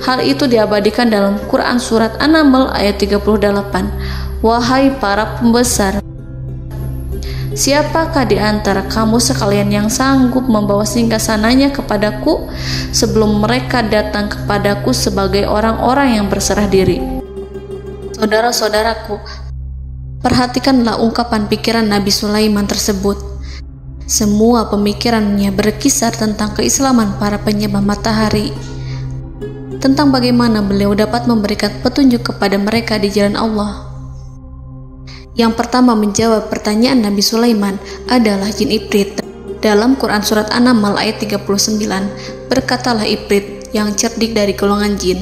Hal itu diabadikan dalam Quran Surat An-Naml ayat 38. Wahai para pembesar, siapakah di antara kamu sekalian yang sanggup membawa singgasananya kepadaku sebelum mereka datang kepadaku sebagai orang-orang yang berserah diri? Saudara-saudaraku, perhatikanlah ungkapan pikiran Nabi Sulaiman tersebut. Semua pemikirannya berkisar tentang keislaman para penyembah matahari, tentang bagaimana beliau dapat memberikan petunjuk kepada mereka di jalan Allah. Yang pertama menjawab pertanyaan Nabi Sulaiman adalah jin Ifrit. Dalam Quran Surat An-Naml ayat 39, berkatalah Ifrit yang cerdik dari golongan jin,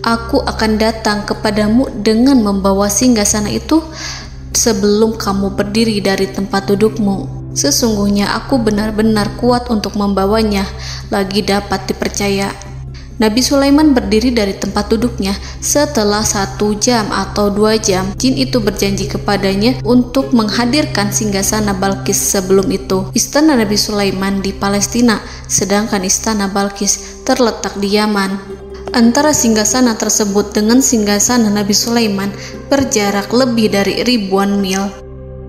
"Aku akan datang kepadamu dengan membawa singgasana itu sebelum kamu berdiri dari tempat dudukmu. Sesungguhnya aku benar-benar kuat untuk membawanya, lagi dapat dipercaya." Nabi Sulaiman berdiri dari tempat duduknya. Setelah 1 jam atau 2 jam, jin itu berjanji kepadanya untuk menghadirkan singgasana Balkis. Sebelum itu, istana Nabi Sulaiman di Palestina, sedangkan istana Balkis terletak di Yaman. Antara singgasana tersebut dengan singgasana Nabi Sulaiman berjarak lebih dari ribuan mil.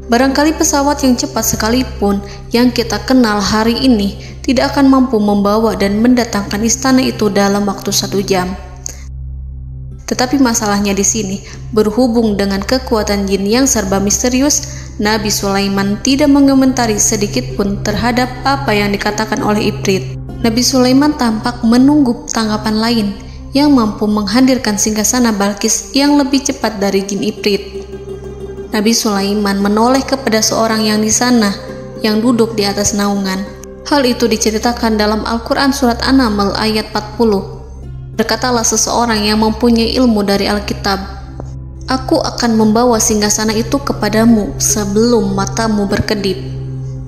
Barangkali pesawat yang cepat sekalipun yang kita kenal hari ini tidak akan mampu membawa dan mendatangkan istana itu dalam waktu 1 jam. Tetapi masalahnya di sini, berhubung dengan kekuatan jin yang serba misterius, Nabi Sulaiman tidak mengomentari sedikit pun terhadap apa yang dikatakan oleh Ifrit. Nabi Sulaiman tampak menunggu tanggapan lain yang mampu menghadirkan singgasana Balkis yang lebih cepat dari jin Ifrit. Nabi Sulaiman menoleh kepada seorang yang di sana, yang duduk di atas naungan. Hal itu diceritakan dalam Al-Quran Surat An-Naml ayat 40. Berkatalah seseorang yang mempunyai ilmu dari Alkitab, "Aku akan membawa singgasana itu kepadamu sebelum matamu berkedip."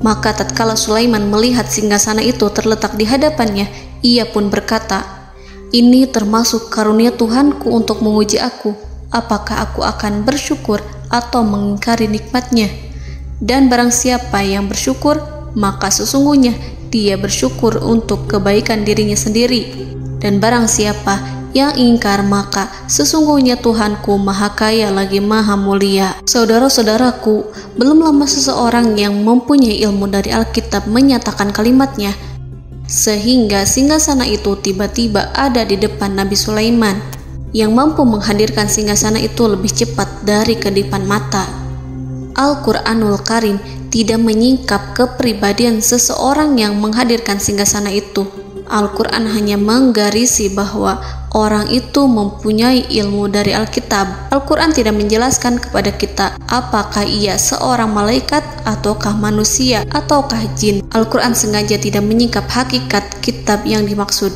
Maka tatkala Sulaiman melihat singgasana itu terletak di hadapannya, ia pun berkata, "Ini termasuk karunia Tuhanku untuk menguji aku. Apakah aku akan bersyukur atau mengingkari nikmatnya? Dan barang siapa yang bersyukur, maka sesungguhnya dia bersyukur untuk kebaikan dirinya sendiri. Dan barang siapa yang ingkar, maka sesungguhnya Tuhanku maha kaya lagi maha mulia." Saudara-saudaraku, belum lama seseorang yang mempunyai ilmu dari Alkitab menyatakan kalimatnya, sehingga singgasana itu tiba-tiba ada di depan Nabi Sulaiman, yang mampu menghadirkan singgasana itu lebih cepat dari kedipan mata. Al-Quranul Karim tidak menyingkap kepribadian seseorang yang menghadirkan singgasana itu. Al-Quran hanya menggarisi bahwa orang itu mempunyai ilmu dari Alkitab. Al-Quran tidak menjelaskan kepada kita apakah ia seorang malaikat ataukah manusia ataukah jin. Al-Quran sengaja tidak menyingkap hakikat kitab yang dimaksud.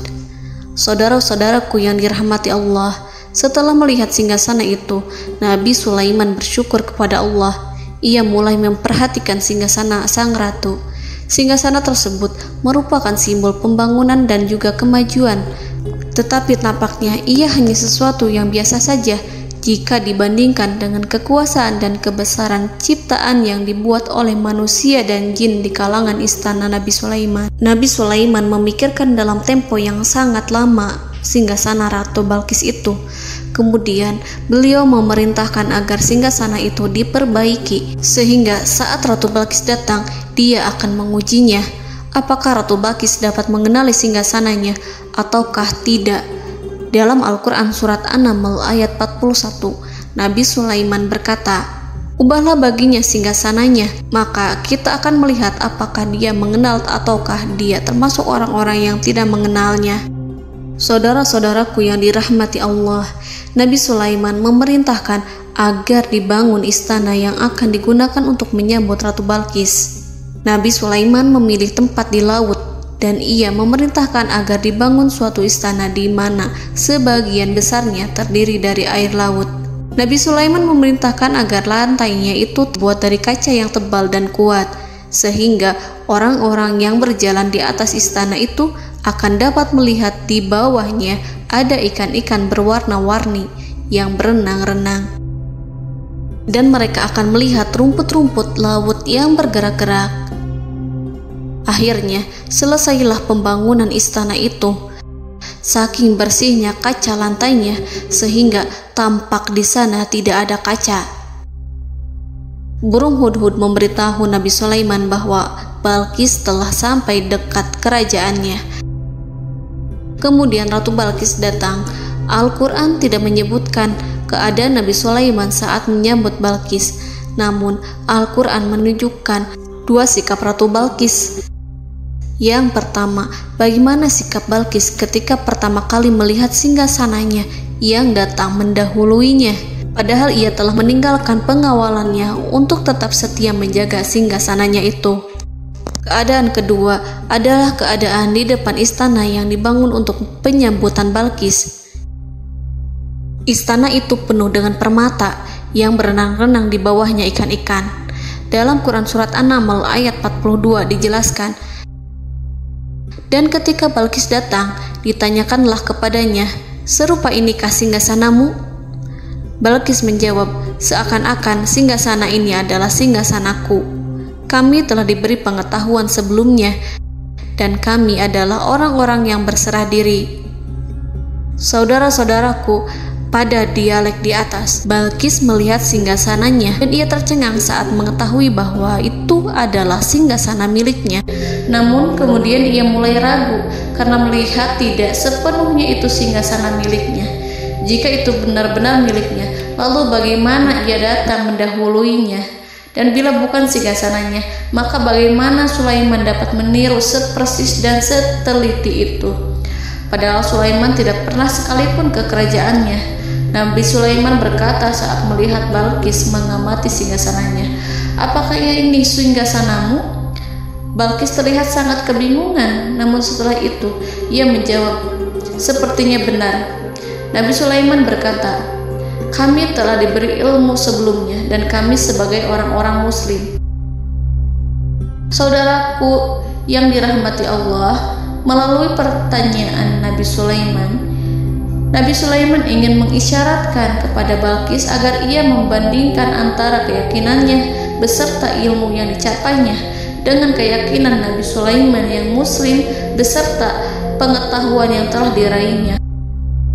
Saudara-saudaraku yang dirahmati Allah, setelah melihat singgasana itu, Nabi Sulaiman bersyukur kepada Allah. Ia mulai memperhatikan singgasana sang ratu. Singgasana tersebut merupakan simbol pembangunan dan juga kemajuan, tetapi tampaknya ia hanya sesuatu yang biasa saja jika dibandingkan dengan kekuasaan dan kebesaran ciptaan yang dibuat oleh manusia dan jin di kalangan istana Nabi Sulaiman. Nabi Sulaiman memikirkan dalam tempo yang sangat lama singgasana Ratu Balkis itu. Kemudian beliau memerintahkan agar singgasana itu diperbaiki, sehingga saat Ratu Balkis datang, dia akan mengujinya. Apakah Ratu Balkis dapat mengenali singgasananya ataukah tidak? Dalam Al-Quran Surat An-Naml ayat 41, Nabi Sulaiman berkata, "Ubahlah baginya singgasananya, maka kita akan melihat apakah dia mengenal ataukah dia termasuk orang-orang yang tidak mengenalnya." Saudara-saudaraku yang dirahmati Allah, Nabi Sulaiman memerintahkan agar dibangun istana yang akan digunakan untuk menyambut Ratu Balkis. Nabi Sulaiman memilih tempat di laut, dan ia memerintahkan agar dibangun suatu istana di mana sebagian besarnya terdiri dari air laut. Nabi Sulaiman memerintahkan agar lantainya itu terbuat dari kaca yang tebal dan kuat, sehingga orang-orang yang berjalan di atas istana itu akan dapat melihat di bawahnya ada ikan-ikan berwarna-warni yang berenang-renang. Dan mereka akan melihat rumput-rumput laut yang bergerak-gerak. Akhirnya, selesailah pembangunan istana itu. Saking bersihnya kaca lantainya, sehingga tampak di sana tidak ada kaca. Burung hudhud memberitahu Nabi Sulaiman bahwa Balqis telah sampai dekat kerajaannya. Kemudian Ratu Balqis datang. Al-Quran tidak menyebutkan keadaan Nabi Sulaiman saat menyambut Balqis, namun Al-Quran menunjukkan dua sikap Ratu Balqis. Yang pertama, bagaimana sikap Balqis ketika pertama kali melihat singgasananya yang datang mendahuluinya, padahal ia telah meninggalkan pengawalannya untuk tetap setia menjaga singgasananya itu. Keadaan kedua adalah keadaan di depan istana yang dibangun untuk penyambutan Balqis. Istana itu penuh dengan permata yang berenang-renang di bawahnya ikan-ikan. Dalam Quran Surat An-Naml ayat 42 dijelaskan, dan ketika Balqis datang, ditanyakanlah kepadanya, "Serupa inikah singgasanamu?" Balqis menjawab, "Seakan-akan singgasana ini adalah singgasanaku. Kami telah diberi pengetahuan sebelumnya, dan kami adalah orang-orang yang berserah diri." Saudara-saudaraku, pada dialek di atas, Balqis melihat singgasananya dan ia tercengang saat mengetahui bahwa itu adalah singgasana miliknya. Namun kemudian ia mulai ragu karena melihat tidak sepenuhnya itu singgasana miliknya. Jika itu benar-benar miliknya, lalu bagaimana ia datang mendahuluinya? Dan bila bukan singgasananya, maka bagaimana Sulaiman dapat meniru sepersis dan seteliti itu? Padahal Sulaiman tidak pernah sekalipun ke kerajaannya. Nabi Sulaiman berkata saat melihat Balqis mengamati singgasananya, "Apakah ini singgasanamu?" Balqis terlihat sangat kebingungan, namun setelah itu ia menjawab, "Sepertinya benar." Nabi Sulaiman berkata, "Kami telah diberi ilmu sebelumnya dan kami sebagai orang-orang muslim." Saudaraku yang dirahmati Allah, melalui pertanyaan Nabi Sulaiman ingin mengisyaratkan kepada Balqis agar ia membandingkan antara keyakinannya beserta ilmu yang dicapainya dengan keyakinan Nabi Sulaiman yang muslim beserta pengetahuan yang telah diraihnya.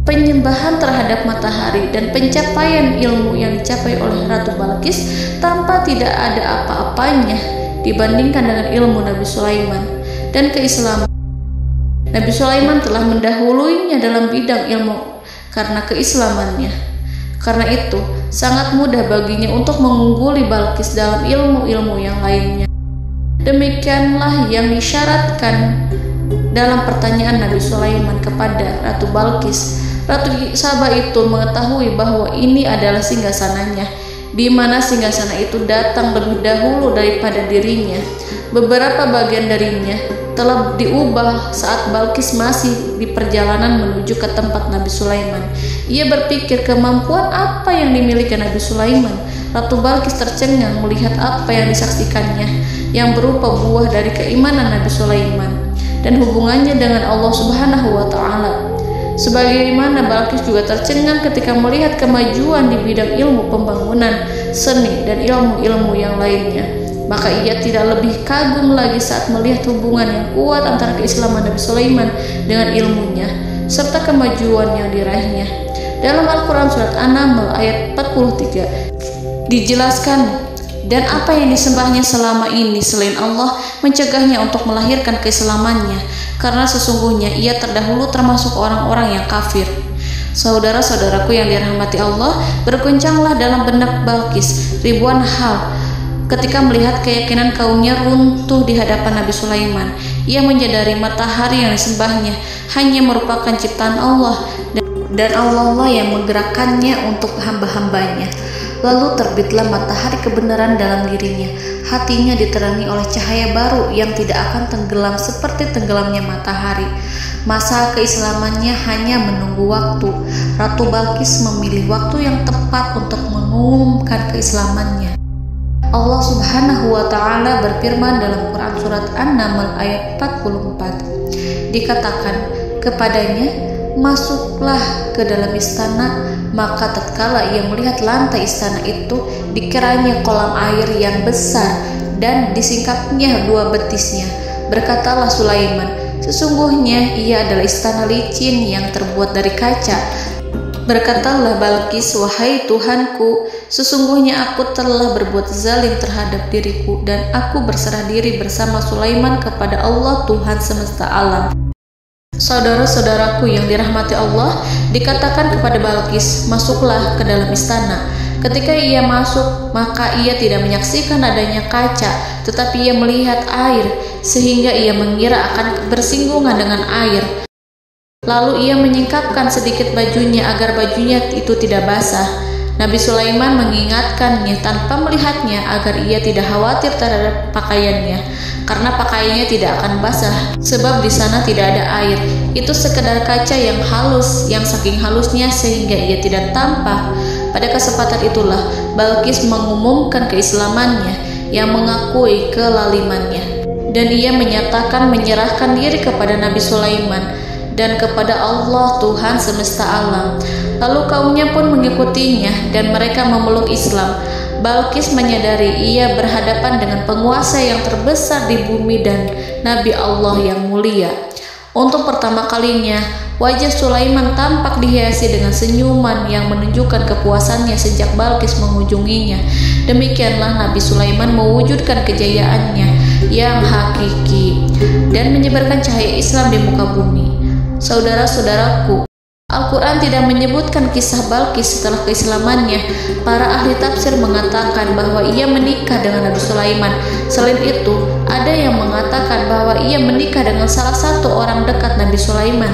Penyembahan terhadap matahari dan pencapaian ilmu yang dicapai oleh Ratu Balqis tanpa tidak ada apa-apanya dibandingkan dengan ilmu Nabi Sulaiman dan keislaman. Nabi Sulaiman telah mendahuluinya dalam bidang ilmu karena keislamannya. Karena itu, sangat mudah baginya untuk mengungguli Balqis dalam ilmu-ilmu yang lainnya. Demikianlah yang disyaratkan dalam pertanyaan Nabi Sulaiman kepada Ratu Balqis. Ratu Saba itu mengetahui bahwa ini adalah singgasananya, di mana singgasana itu datang lebih dahulu daripada dirinya. Beberapa bagian darinya telah diubah saat Balqis masih di perjalanan menuju ke tempat Nabi Sulaiman. Ia berpikir kemampuan apa yang dimiliki Nabi Sulaiman. Ratu Balqis tercengang melihat apa yang disaksikannya, yang berupa buah dari keimanan Nabi Sulaiman dan hubungannya dengan Allah Subhanahu wa Ta'ala. Sebagaimana Balqis juga tercengang ketika melihat kemajuan di bidang ilmu pembangunan, seni, dan ilmu-ilmu yang lainnya. Maka ia tidak lebih kagum lagi saat melihat hubungan yang kuat antara keislaman Nabi Sulaiman dengan ilmunya serta kemajuan yang diraihnya. Dalam Al-Quran Surat An-Naml ayat 43 dijelaskan, dan apa yang disembahnya selama ini selain Allah mencegahnya untuk melahirkan keislamannya, karena sesungguhnya ia terdahulu termasuk orang-orang yang kafir. Saudara-saudaraku yang dirahmati Allah, berguncanglah dalam benak Balqis ribuan hal ketika melihat keyakinan kaumnya runtuh di hadapan Nabi Sulaiman. Ia menyadari matahari yang disembahnya hanya merupakan ciptaan Allah, dan Allah lah yang menggerakkannya untuk hamba-hambanya. Lalu terbitlah matahari kebenaran dalam dirinya. Hatinya diterangi oleh cahaya baru yang tidak akan tenggelam seperti tenggelamnya matahari. Masa keislamannya hanya menunggu waktu. Ratu Balqis memilih waktu yang tepat untuk mengumumkan keislamannya. Allah Subhanahu wa Ta'ala berfirman dalam Quran Surat An-Naml ayat 44. Dikatakan kepadanya, masuklah ke dalam istana. Maka tatkala ia melihat lantai istana itu, dikiranya kolam air yang besar dan disingkapnya 2 betisnya. Berkatalah Sulaiman, sesungguhnya ia adalah istana licin yang terbuat dari kaca. Berkatalah Balqis, wahai Tuhanku, sesungguhnya aku telah berbuat zalim terhadap diriku dan aku berserah diri bersama Sulaiman kepada Allah Tuhan semesta alam. Saudara-saudaraku yang dirahmati Allah, dikatakan kepada Balqis, masuklah ke dalam istana. Ketika ia masuk, maka ia tidak menyaksikan adanya kaca, tetapi ia melihat air, sehingga ia mengira akan bersinggungan dengan air. Lalu ia menyingkapkan sedikit bajunya agar bajunya itu tidak basah. Nabi Sulaiman mengingatkannya tanpa melihatnya agar ia tidak khawatir terhadap pakaiannya, karena pakaiannya tidak akan basah sebab di sana tidak ada air. Itu sekedar kaca yang halus, yang saking halusnya sehingga ia tidak tampak. Pada kesempatan itulah Balqis mengumumkan keislamannya yang mengakui kelalimannya, dan ia menyatakan menyerahkan diri kepada Nabi Sulaiman dan kepada Allah Tuhan semesta alam. Lalu kaumnya pun mengikutinya dan mereka memeluk Islam. Balqis menyadari ia berhadapan dengan penguasa yang terbesar di bumi dan Nabi Allah yang mulia. Untuk pertama kalinya, wajah Sulaiman tampak dihiasi dengan senyuman yang menunjukkan kepuasannya sejak Balqis mengunjunginya. Demikianlah Nabi Sulaiman mewujudkan kejayaannya yang hakiki dan menyebarkan cahaya Islam di muka bumi. Saudara-saudaraku, Al-Quran tidak menyebutkan kisah Balqis setelah keislamannya. Para ahli tafsir mengatakan bahwa ia menikah dengan Nabi Sulaiman. Selain itu, ada yang mengatakan bahwa ia menikah dengan salah satu orang dekat Nabi Sulaiman.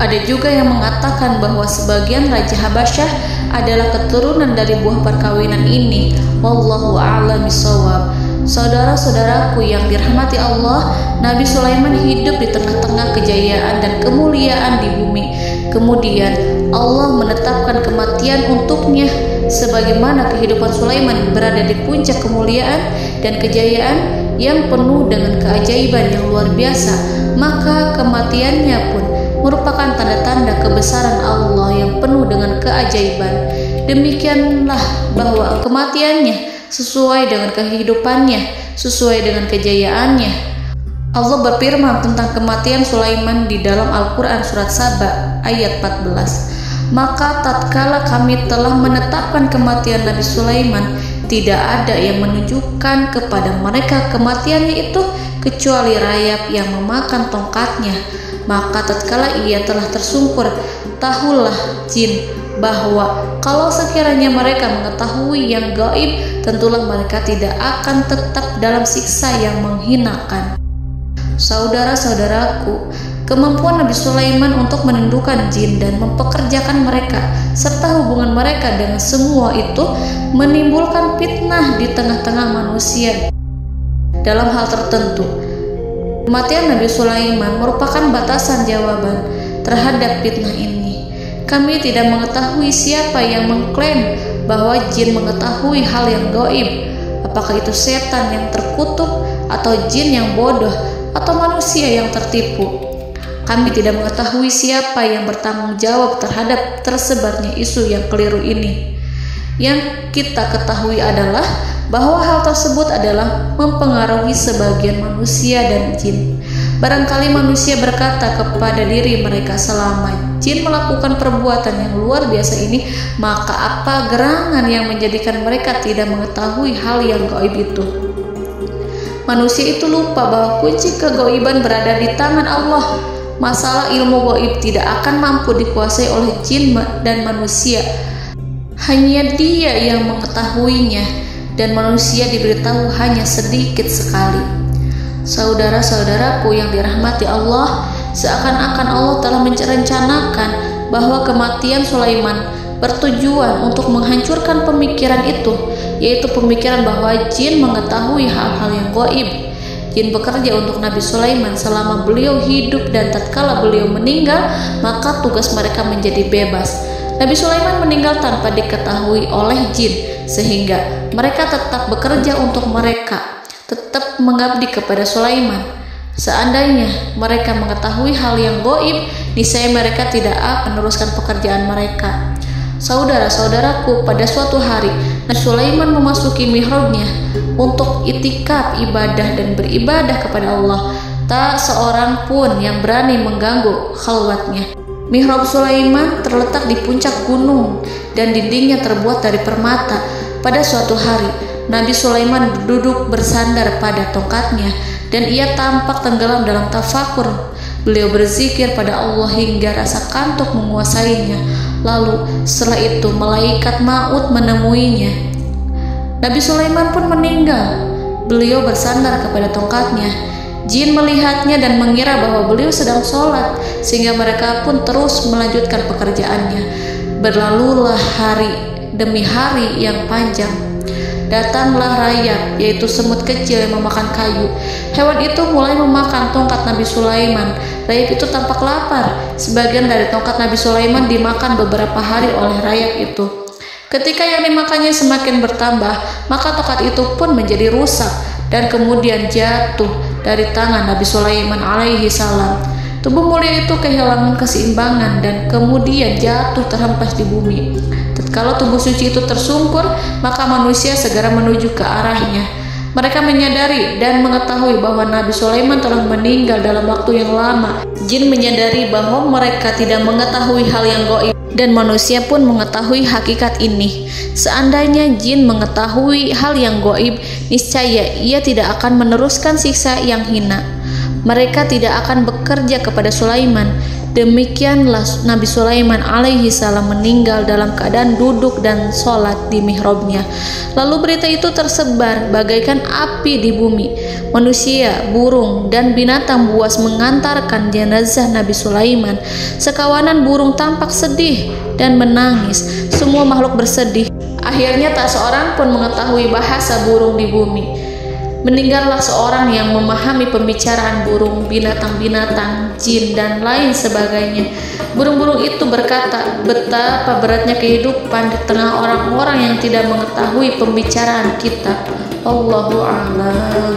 Ada juga yang mengatakan bahwa sebagian Raja Habasyah adalah keturunan dari buah perkawinan ini. Wallahu a'lam bishawab. Saudara-saudaraku yang dirahmati Allah, Nabi Sulaiman hidup di tengah-tengah kejayaan dan kemuliaan di bumi. Kemudian Allah menetapkan kematian untuknya, sebagaimana kehidupan Sulaiman berada di puncak kemuliaan dan kejayaan yang penuh dengan keajaiban yang luar biasa, maka kematiannya pun merupakan tanda-tanda kebesaran Allah yang penuh dengan keajaiban. Demikianlah bahwa kematiannya sesuai dengan kehidupannya, sesuai dengan kejayaannya. Allah berfirman tentang kematian Sulaiman di dalam Al-Quran Surat Saba ayat 14. Maka tatkala kami telah menetapkan kematian Nabi Sulaiman, tidak ada yang menunjukkan kepada mereka kematiannya itu kecuali rayap yang memakan tongkatnya. Maka tatkala ia telah tersungkur, tahulah jin bahwa kalau sekiranya mereka mengetahui yang gaib, tentulah mereka tidak akan tetap dalam siksa yang menghinakan. Saudara-saudaraku, kemampuan Nabi Sulaiman untuk menundukkan jin dan mempekerjakan mereka serta hubungan mereka dengan semua itu menimbulkan fitnah di tengah-tengah manusia dalam hal tertentu. Kematian Nabi Sulaiman merupakan batasan jawaban terhadap fitnah ini. Kami tidak mengetahui siapa yang mengklaim bahwa jin mengetahui hal yang gaib. Apakah itu setan yang terkutuk, atau jin yang bodoh, atau manusia yang tertipu? Kami tidak mengetahui siapa yang bertanggung jawab terhadap tersebarnya isu yang keliru ini. Yang kita ketahui adalah bahwa hal tersebut adalah mempengaruhi sebagian manusia dan jin. Barangkali manusia berkata kepada diri mereka, selama jin melakukan perbuatan yang luar biasa ini, maka apa gerangan yang menjadikan mereka tidak mengetahui hal yang gaib itu? Manusia itu lupa bahwa kunci kegaiban berada di tangan Allah. Masalah ilmu gaib tidak akan mampu dikuasai oleh jin dan manusia. Hanya Dia yang mengetahuinya, dan manusia diberitahu hanya sedikit sekali. Saudara-saudaraku yang dirahmati Allah, seakan-akan Allah telah merencanakan bahwa kematian Sulaiman bertujuan untuk menghancurkan pemikiran itu, yaitu pemikiran bahwa jin mengetahui hal-hal yang gaib. Jin bekerja untuk Nabi Sulaiman selama beliau hidup, dan tatkala beliau meninggal, maka tugas mereka menjadi bebas. Nabi Sulaiman meninggal tanpa diketahui oleh jin, sehingga mereka tetap bekerja untuk mereka, tetap mengabdi kepada Sulaiman. Seandainya mereka mengetahui hal yang gaib, niscaya mereka tidak akan meneruskan pekerjaan mereka. Saudara-saudaraku, pada suatu hari Nabi Sulaiman memasuki mihrabnya untuk itikaf ibadah dan beribadah kepada Allah. Tak seorang pun yang berani mengganggu khalwatnya. Mihrab Sulaiman terletak di puncak gunung dan dindingnya terbuat dari permata. Pada suatu hari, Nabi Sulaiman duduk bersandar pada tongkatnya dan ia tampak tenggelam dalam tafakur. Beliau berzikir pada Allah hingga rasa kantuk menguasainya. Lalu setelah itu malaikat maut menemuinya. Nabi Sulaiman pun meninggal. Beliau bersandar kepada tongkatnya. Jin melihatnya dan mengira bahwa beliau sedang sholat, sehingga mereka pun terus melanjutkan pekerjaannya. Berlalulah hari demi hari yang panjang. Datanglah rayap, yaitu semut kecil yang memakan kayu. Hewan itu mulai memakan tongkat Nabi Sulaiman. Rayap itu tampak lapar. Sebagian dari tongkat Nabi Sulaiman dimakan beberapa hari oleh rayap itu. Ketika yang dimakannya semakin bertambah, maka tongkat itu pun menjadi rusak dan kemudian jatuh dari tangan Nabi Sulaiman alaihi salam. Tubuh mulia itu kehilangan keseimbangan dan kemudian jatuh terhempas di bumi. Tatkala tubuh suci itu tersungkur, maka manusia segera menuju ke arahnya. Mereka menyadari dan mengetahui bahwa Nabi Sulaiman telah meninggal dalam waktu yang lama. Jin menyadari bahwa mereka tidak mengetahui hal yang gaib, dan manusia pun mengetahui hakikat ini. Seandainya jin mengetahui hal yang gaib, niscaya ia tidak akan meneruskan siksa yang hina. Mereka tidak akan bekerja kepada Sulaiman. Demikianlah Nabi Sulaiman alaihi salam meninggal dalam keadaan duduk dan sholat di mihrabnya. Lalu berita itu tersebar bagaikan api di bumi. Manusia, burung, dan binatang buas mengantarkan jenazah Nabi Sulaiman. Sekawanan burung tampak sedih dan menangis. Semua makhluk bersedih. Akhirnya tak seorang pun mengetahui bahasa burung di bumi. Meninggallah seorang yang memahami pembicaraan burung, binatang-binatang, jin, dan lain sebagainya. Burung-burung itu berkata, betapa beratnya kehidupan di tengah orang-orang yang tidak mengetahui pembicaraan kita. Allahu a'lam.